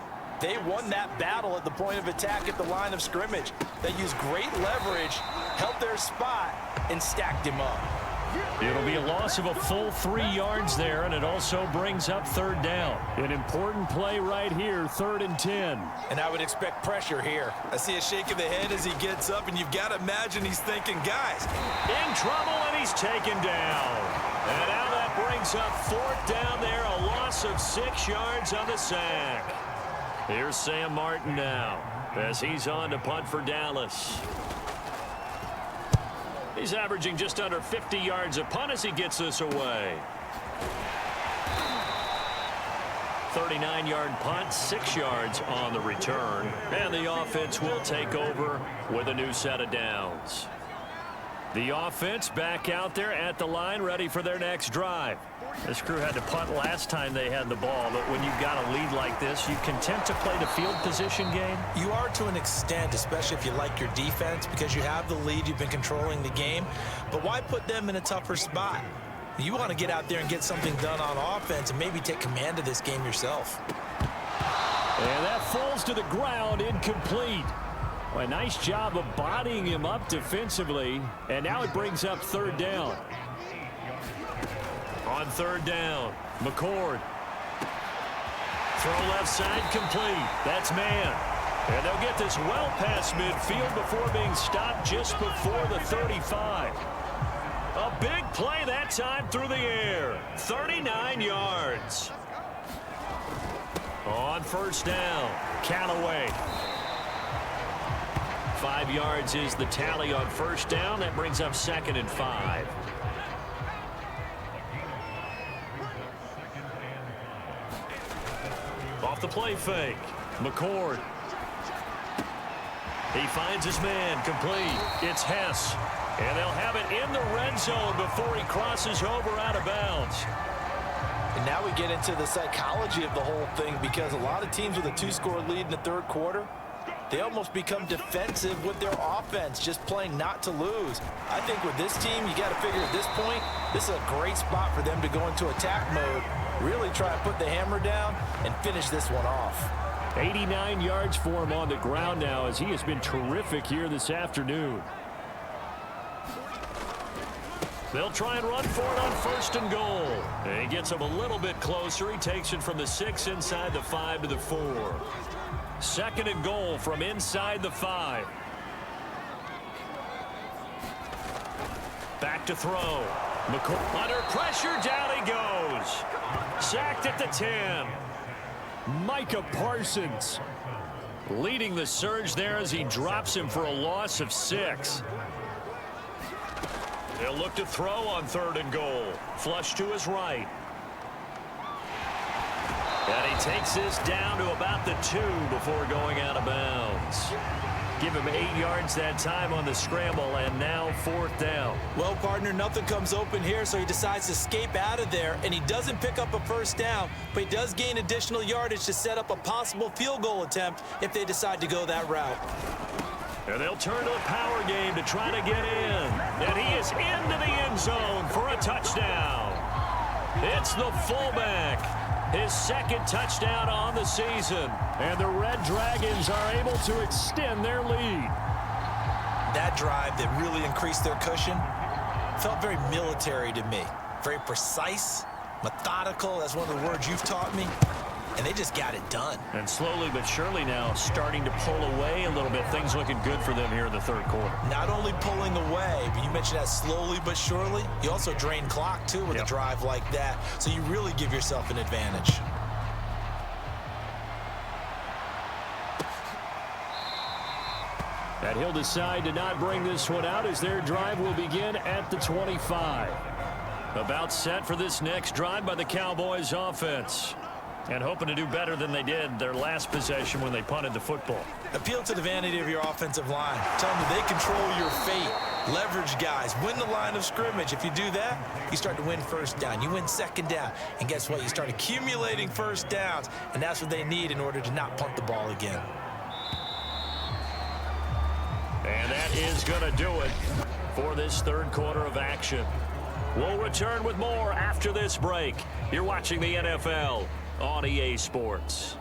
they won that battle at the point of attack at the line of scrimmage. They used great leverage, held their spot, and stacked him up. It'll be a loss of a full 3 yards there, and it also brings up 3rd down. An important play right here, 3rd and 10. And I would expect pressure here. I see a shake of the head as he gets up, and you've got to imagine he's thinking, guys. In trouble, and he's taken down. And now that brings up 4th down there, a loss of 6 yards on the sack. Here's Sam Martin now as he's on to punt for Dallas. He's averaging just under 50 yards a punt as he gets this away. 39-yard punt, 6 yards on the return. And the offense will take over with a new set of downs. The offense back out there at the line, ready for their next drive. This crew had to punt last time they had the ball, but when you've got a lead like this, you content to play the field position game? You are to an extent, especially if you like your defense, because you have the lead, you've been controlling the game. But why put them in a tougher spot? You want to get out there and get something done on offense and maybe take command of this game yourself. And that falls to the ground, incomplete. Well, a nice job of bodying him up defensively, and now it brings up third down. On third down, McCord. Throw left side, complete. That's man. And they'll get this well past midfield before being stopped just before the 35. A big play that time through the air. 39 yards. On first down, Callaway. 5 yards is the tally on first down. That brings up 2nd and 5. Off the play fake, McCord. He finds his man, complete. It's Hess. And they'll have it in the red zone before he crosses over out of bounds. And now we get into the psychology of the whole thing, because a lot of teams with a 2-score lead in the third quarter, they almost become defensive with their offense, just playing not to lose. I think with this team, you got to figure at this point, this is a great spot for them to go into attack mode, really try and put the hammer down and finish this one off. 89 yards for him on the ground now, as he has been terrific here this afternoon. They'll try and run for it on 1st and goal. And he gets him a little bit closer. He takes it from the 6 inside the 5 to the 4. 2nd and goal from inside the 5. Back to throw. McCoy under pressure, down he goes. Sacked at the 10. Micah Parsons leading the surge there as he drops him for a loss of 6. They'll look to throw on 3rd and goal. Flush to his right. And he takes this down to about the 2 before going out of bounds. Give him 8 yards that time on the scramble, and now 4th down. Well, partner, nothing comes open here, so he decides to escape out of there, and he doesn't pick up a first down, but he does gain additional yardage to set up a possible field goal attempt if they decide to go that route. And they'll turn to the power game to try to get in. And he is into the end zone for a touchdown. It's the fullback. His 2nd touchdown on the season. And the Red Dragons are able to extend their lead. That drive that really increased their cushion felt very military to me. Very precise, methodical. That's one of the words you've taught me. And they just got it done. And slowly but surely now starting to pull away a little bit. Things looking good for them here in the third quarter. Not only pulling away, but you mentioned that slowly but surely. You also drain clock, too, with a drive like that. So you really give yourself an advantage. And he'll decide to not bring this one out as their drive will begin at the 25. About set for this next drive by the Cowboys offense. And hoping to do better than they did their last possession when they punted the football. Appeal to the vanity of your offensive line. Tell them that they control your fate. Leverage guys. Win the line of scrimmage. If you do that, you start to win first down. You win 2nd down. And guess what? You start accumulating first downs. And that's what they need in order to not punt the ball again. And that is going to do it for this third quarter of action. We'll return with more after this break. You're watching the NFL on EA Sports.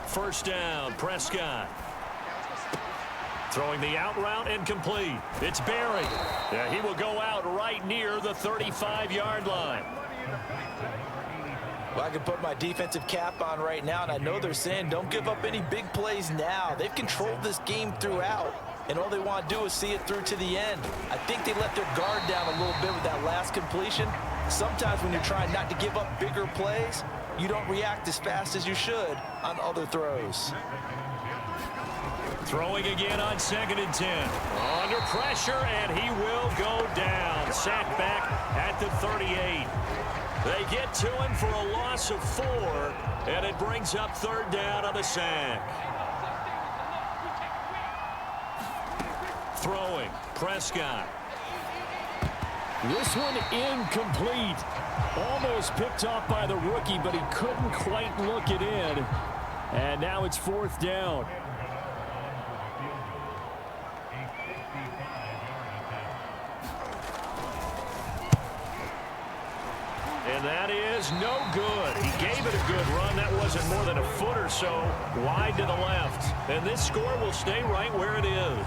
First down, Prescott. Throwing the out route incomplete. It's Barry. Yeah, he will go out right near the 35-yard line. Well, I can put my defensive cap on right now, and I know they're saying don't give up any big plays now. They've controlled this game throughout, and all they want to do is see it through to the end. I think they let their guard down a little bit with that last completion. Sometimes when you're trying not to give up bigger plays, you don't react as fast as you should on other throws. Throwing again on 2nd and 10. Under pressure, and he will go down. Sacked back at the 38. They get to him for a loss of 4, and it brings up 3rd down on the sack. throwing. Prescott. This one incomplete. Almost picked off by the rookie, but he couldn't quite look it in. And now it's 4th down. And that is no good. He gave it a good run. That wasn't more than a foot or so wide to the left. And this score will stay right where it is.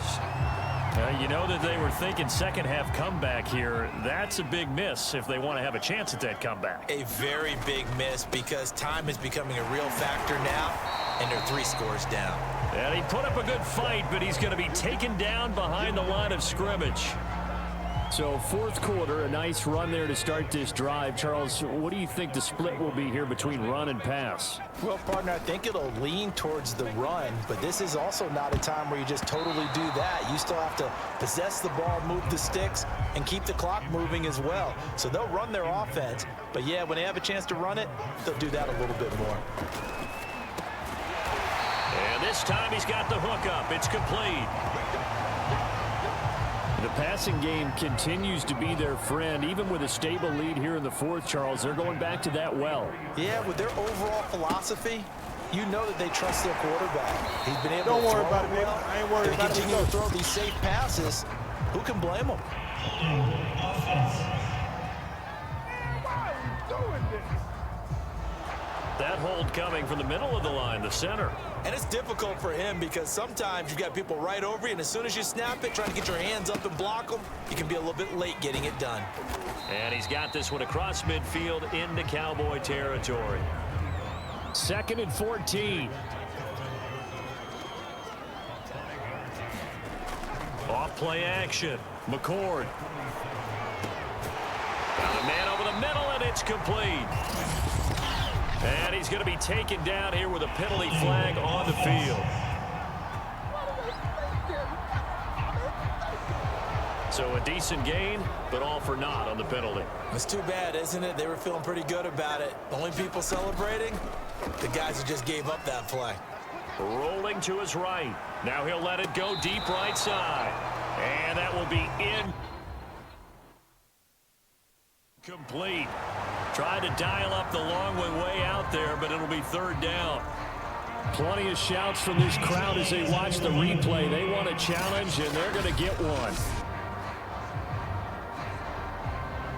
You know that they were thinking second half comeback here. That's a big miss if they want to have a chance at that comeback. A very big miss because time is becoming a real factor now, and they're 3 scores down. And he put up a good fight, but he's going to be taken down behind the line of scrimmage. So 4th quarter, a nice run there to start this drive. Charles, what do you think the split will be here between run and pass? Well, partner, I think it'll lean towards the run, but this is also not a time where you just totally do that. You still have to possess the ball, move the sticks, and keep the clock moving as well. So they'll run their offense, but yeah, when they have a chance to run it, they'll do that a little bit more. And this time he's got the hook up. It's complete. The passing game continues to be their friend. Even with a stable lead here in the 4th, Charles, they're going back to that well. Yeah, with their overall philosophy, you know that they trust their quarterback. He's been able Don't to worry throw about it it, well. baby. I ain't worried If he about it. continue to throw these safe passes, who can blame him? Offense. Why are you doing this? That hold coming from the middle of the line, the center. And it's difficult for him because sometimes you've got people right over you, and as soon as you snap it, trying to get your hands up and block them, you can be a little bit late getting it done. And he's got this one across midfield into Cowboy territory. 2nd and 14. Off play action. McCord. Got a man over the middle, and it's complete. And he's going to be taken down here with a penalty flag on the field. So a decent gain, but all for naught on the penalty. It's too bad, isn't it? They were feeling pretty good about it. The only people celebrating, the guys who just gave up that play. Rolling to his right. Now he'll let it go deep right side. And that will be incomplete. Tried to dial up the long way out there, but it'll be 3rd down. Plenty of shouts from this crowd as they watch the replay. They want a challenge, and they're going to get one.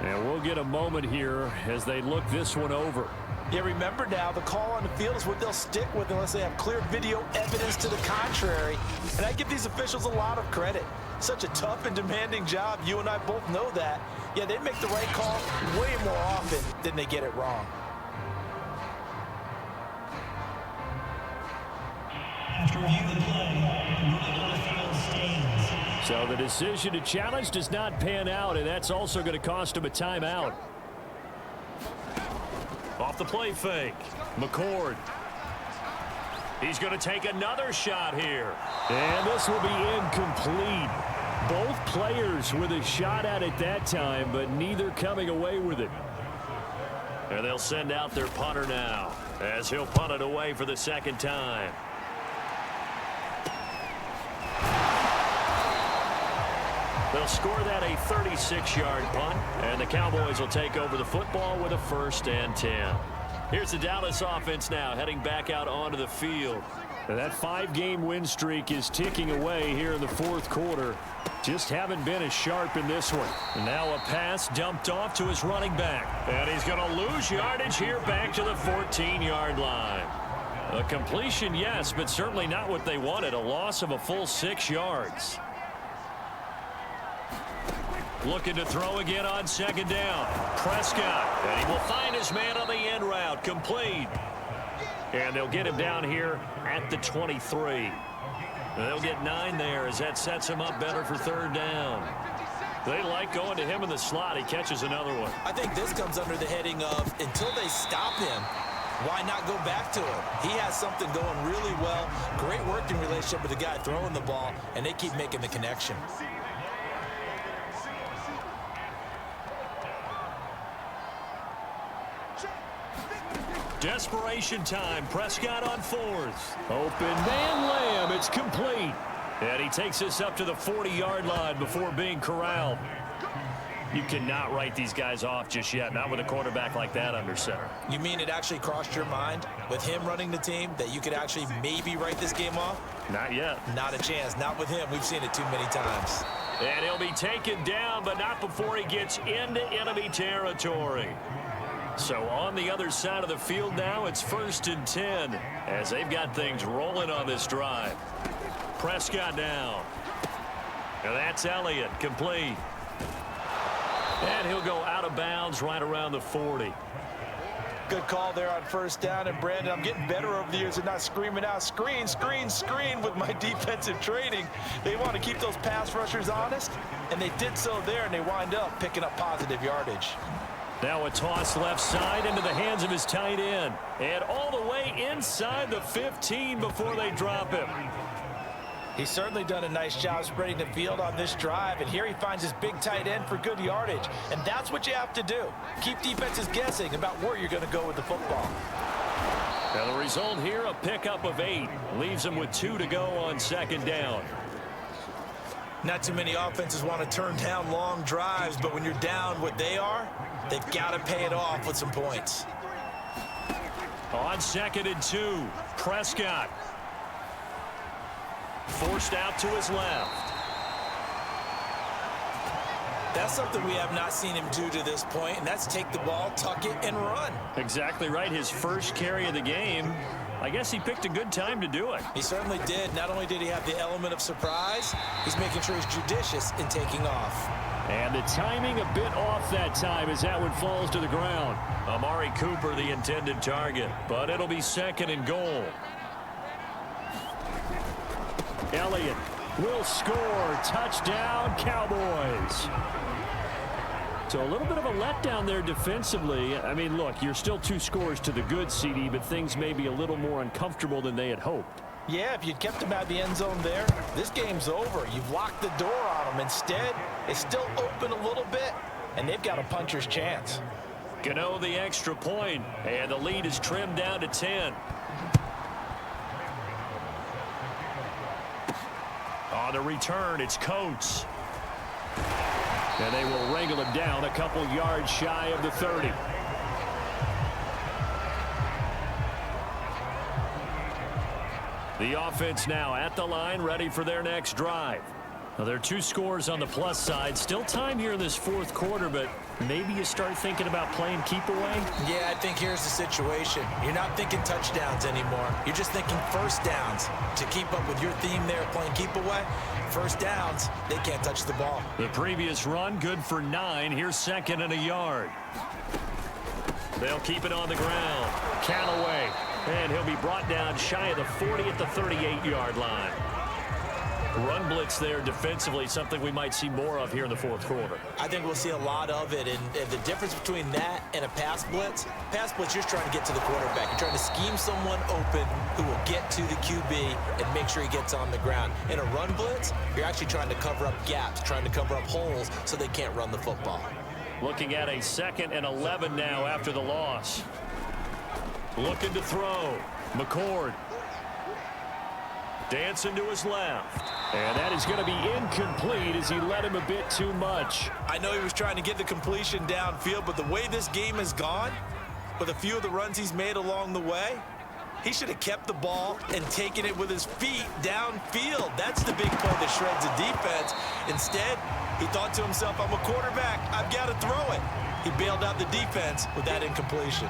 And we'll get a moment here as they look this one over. Yeah, remember now, the call on the field is what they'll stick with unless they have clear video evidence to the contrary. And I give these officials a lot of credit. Such a tough and demanding job. You and I both know that. Yeah, they make the right call way more often than they get it wrong. After reviewing the play, the ruling on the field stands. So the decision to challenge does not pan out, and that's also going to cost him a timeout. Off the play fake. McCord. He's going to take another shot here. And this will be incomplete. Both players with a shot at it that time, but neither coming away with it. And they'll send out their punter now as he'll punt it away for the 2nd time. They'll score that a 36-yard punt, and the Cowboys will take over the football with a 1st and 10. Here's the Dallas offense now heading back out onto the field. And that 5-game win streak is ticking away here in the 4th quarter. Just haven't been as sharp in this one. And now a pass dumped off to his running back. And he's going to lose yardage here back to the 14-yard line. A completion, yes, but certainly not what they wanted. A loss of a full 6 yards. Looking to throw again on 2nd down. Prescott. And he will find his man on the end route. Complete. And they'll get him down here at the 23. They'll get 9 there as that sets him up better for 3rd down. They like going to him in the slot. He catches another one. I think this comes under the heading of until they stop him, why not go back to him? He has something going really well. Great working relationship with the guy throwing the ball, and they keep making the connection. Desperation time. Prescott on 4th. Open man Lamb. It's complete. And he takes this up to the 40-yard line before being corralled. You cannot write these guys off just yet, not with a quarterback like that under center. You mean it actually crossed your mind with him running the team that you could actually maybe write this game off? Not yet. Not a chance. Not with him. We've seen it too many times. And he'll be taken down, but not before he gets into enemy territory. So on the other side of the field now, it's 1st and 10 as they've got things rolling on this drive. Prescott down. And that's Elliott, complete. And he'll go out of bounds right around the 40. Good call there on 1st down. And, Brandon, I'm getting better over the years and not screaming out, screen, screen, screen with my defensive training. They want to keep those pass rushers honest, and they did so there, and they wind up picking up positive yardage. Now a toss left side into the hands of his tight end. And all the way inside the 15 before they drop him. He's certainly done a nice job spreading the field on this drive, and here he finds his big tight end for good yardage. And that's what you have to do. Keep defenses guessing about where you're going to go with the football. Now the result here, a pickup of 8. Leaves him with 2 to go on 2nd down. Not too many offenses want to turn down long drives, but when you're down what they are, they've got to pay it off with some points. On 2nd and 2, Prescott. Forced out to his left. That's something we have not seen him do to this point, and that's take the ball, tuck it, and run. Exactly right. His first carry of the game. I guess he picked a good time to do it. He certainly did. Not only did he have the element of surprise, he's making sure he's judicious in taking off. And the timing a bit off that time as that one falls to the ground. Amari Cooper, the intended target, but it'll be 2nd and goal. Elliott will score. Touchdown, Cowboys. So a little bit of a letdown there defensively. I mean, look, you're still 2 scores to the good, CD, but things may be a little more uncomfortable than they had hoped. Yeah, if you'd kept him out of the end zone there, this game's over. You've locked the door on him. Instead, it's still open a little bit, and they've got a puncher's chance. Gano the extra point, and the lead is trimmed down to 10. On the return, it's Coates. And they will wrangle him down a couple yards shy of the 30. The offense now at the line, ready for their next drive. Now, there are 2 scores on the plus side. Still time here in this 4th quarter, but maybe you start thinking about playing keep away? Yeah, I think here's the situation. You're not thinking touchdowns anymore. You're just thinking 1st downs. To keep up with your theme there, playing keep away, 1st downs, they can't touch the ball. The previous run, good for 9. Here's 2nd and a yard. They'll keep it on the ground. Callaway. And he'll be brought down shy of the 40 at the 38-yard line. Run blitz there defensively, something we might see more of here in the 4th quarter. I think we'll see a lot of it, and the difference between that and a pass blitz, you're trying to get to the quarterback. You're trying to scheme someone open who will get to the QB and make sure he gets on the ground. In a run blitz, you're actually trying to cover up gaps, trying to cover up holes so they can't run the football. Looking at a 2nd and 11 now after the loss. Looking to throw. McCord. Dancing to his left. And that is going to be incomplete as he led him a bit too much. I know he was trying to get the completion downfield, but the way this game has gone, with a few of the runs he's made along the way, he should have kept the ball and taken it with his feet downfield. That's the big play that shreds the defense. Instead, he thought to himself, I'm a quarterback. I've got to throw it. He bailed out the defense with that incompletion.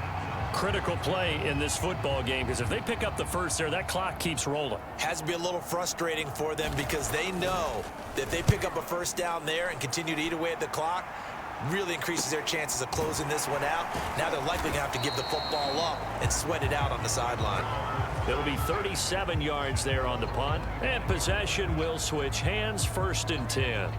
Critical play in this football game, because if they pick up the 1st there, that clock keeps rolling. Has to be a little frustrating for them because they know that if they pick up a 1st down there and continue to eat away at the clock, really increases their chances of closing this one out. Now they're likely going to have to give the football up and sweat it out on the sideline. It'll be 37 yards there on the punt, and possession will switch hands, 1st and 10.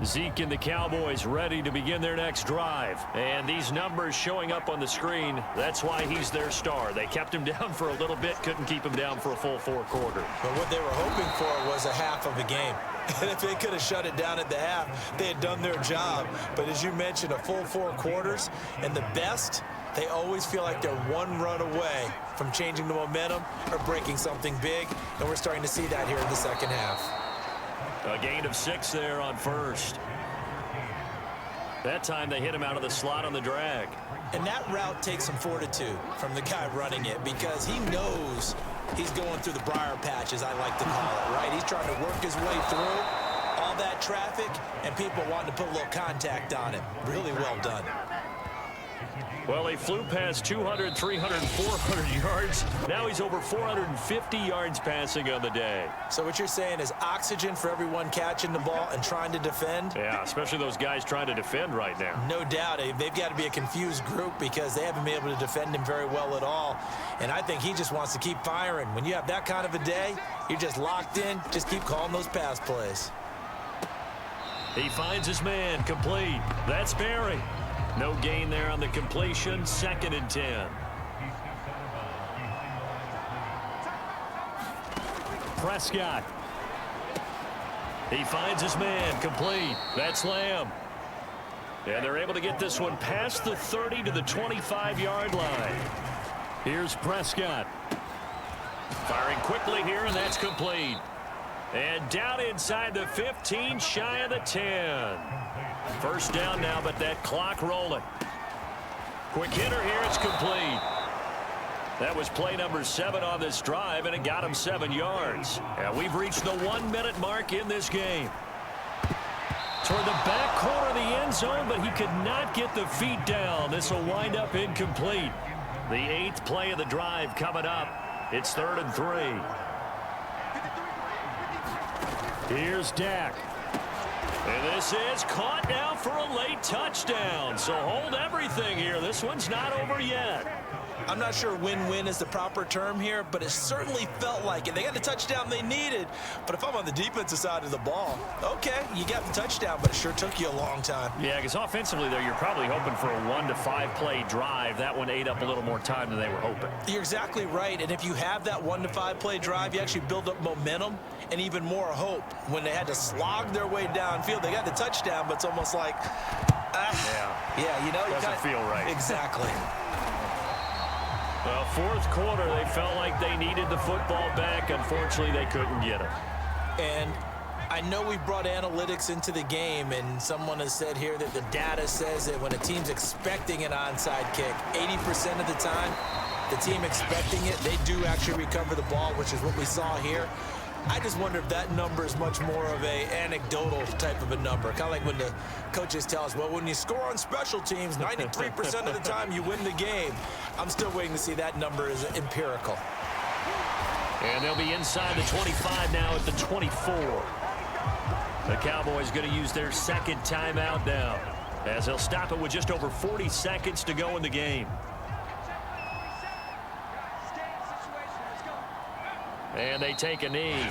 Zeke and the Cowboys ready to begin their next drive. And these numbers showing up on the screen, that's why he's their star. They kept him down for a little bit, couldn't keep him down for a full 4 quarters. But what they were hoping for was a half of a game. And if they could have shut it down at the half, they had done their job. But as you mentioned, a full 4 quarters, and the best, they always feel like they're 1 run away from changing the momentum or breaking something big. And we're starting to see that here in the 2nd half. A gain of 6 there on first. That time they hit him out of the slot on the drag. And that route takes some fortitude from the guy running it because he knows he's going through the briar patch, as I like to call it, right? He's trying to work his way through all that traffic and people wanting to put a little contact on him. Really well done. Well, he flew past 200, 300, 400 yards. Now he's over 450 yards passing on the day. So what you're saying is oxygen for everyone catching the ball and trying to defend? Yeah, especially those guys trying to defend right now. No doubt. They've got to be a confused group because they haven't been able to defend him very well at all. And I think he just wants to keep firing. When you have that kind of a day, you're just locked in. Just keep calling those pass plays. He finds his man, complete. That's Barry. No gain there on the completion, 2nd and 10. Prescott. He finds his man, complete. That's Lamb. And they're able to get this one past the 30 to the 25-yard line. Here's Prescott. Firing quickly here, and that's complete. And down inside the 15, shy of the 10. First down now, but that clock rolling. Quick hitter here, it's complete. That was play number 7 on this drive, and it got him 7 yards. And we've reached the 1-minute mark in this game. Toward the back corner of the end zone, but he could not get the feet down. This will wind up incomplete. The 8th play of the drive coming up. It's 3rd and 3. Here's Dak. And this is caught now for a late touchdown. So hold everything here. This one's not over yet. I'm not sure win-win is the proper term here, but it certainly felt like it. They got the touchdown they needed, but if I'm on the defensive side of the ball, okay, you got the touchdown, but it sure took you a long time. Yeah, because offensively there, you're probably hoping for a 1 to 5 play drive. That one ate up a little more time than they were hoping. You're exactly right, and if you have that 1 to 5 play drive, you actually build up momentum and even more hope. When they had to slog their way downfield, they got the touchdown, but it's almost like, yeah, you know, doesn't feel right. Exactly. Well, 4th quarter, they felt like they needed the football back. Unfortunately, they couldn't get it. And I know we brought analytics into the game, and someone has said here that the data says that when a team's expecting an onside kick, 80% of the time, the team expecting it, they do actually recover the ball, which is what we saw here. I just wonder if that number is much more of a anecdotal type of a number. Kind of like when the coaches tell us, well, when you score on special teams, 93% of the time you win the game. I'm still waiting to see that number is empirical. And they'll be inside the 25 now at the 24. The Cowboys going to use their 2nd timeout now, as they'll stop it with just over 40 seconds to go in the game. And they take a knee.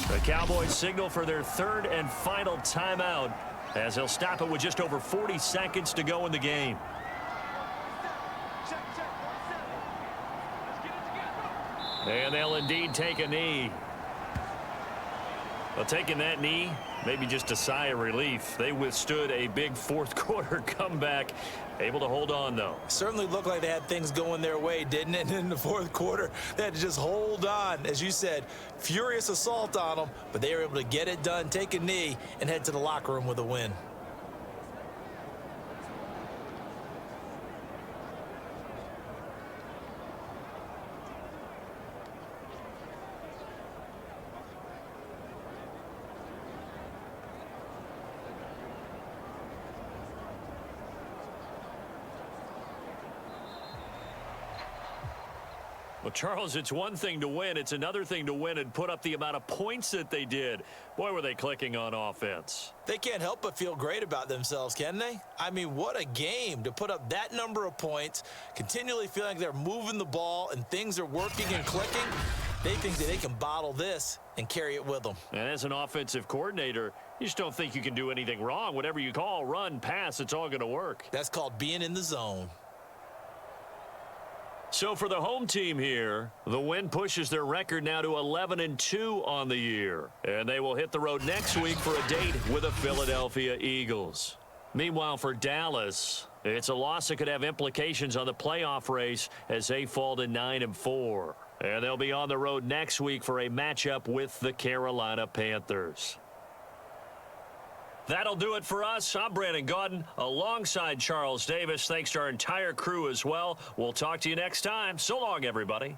The Cowboys signal for their 3rd and final timeout, as they'll stop it with just over 40 seconds to go in the game. And they'll indeed take a knee. Well, taking that knee, maybe just a sigh of relief. They withstood a big 4th quarter comeback. Able to hold on, though. Certainly looked like they had things going their way, didn't it? And in the 4th quarter, they had to just hold on. As you said, furious assault on them, but they were able to get it done, take a knee, and head to the locker room with a win. Well, Charles, it's one thing to win. It's another thing to win and put up the amount of points that they did. Boy, were they clicking on offense. They can't help but feel great about themselves, can they? I mean, what a game to put up that number of points, continually feeling like they're moving the ball and things are working and clicking. They think that they can bottle this and carry it with them. And as an offensive coordinator, you just don't think you can do anything wrong. Whatever you call, run, pass, it's all going to work. That's called being in the zone. So for the home team here, the win pushes their record now to 11-2 on the year. And they will hit the road next week for a date with the Philadelphia Eagles. Meanwhile, for Dallas, it's a loss that could have implications on the playoff race as they fall to 9-4. And they'll be on the road next week for a matchup with the Carolina Panthers. That'll do it for us. I'm Brandon Gaudin alongside Charles Davis. Thanks to our entire crew as well. We'll talk to you next time. So long, everybody.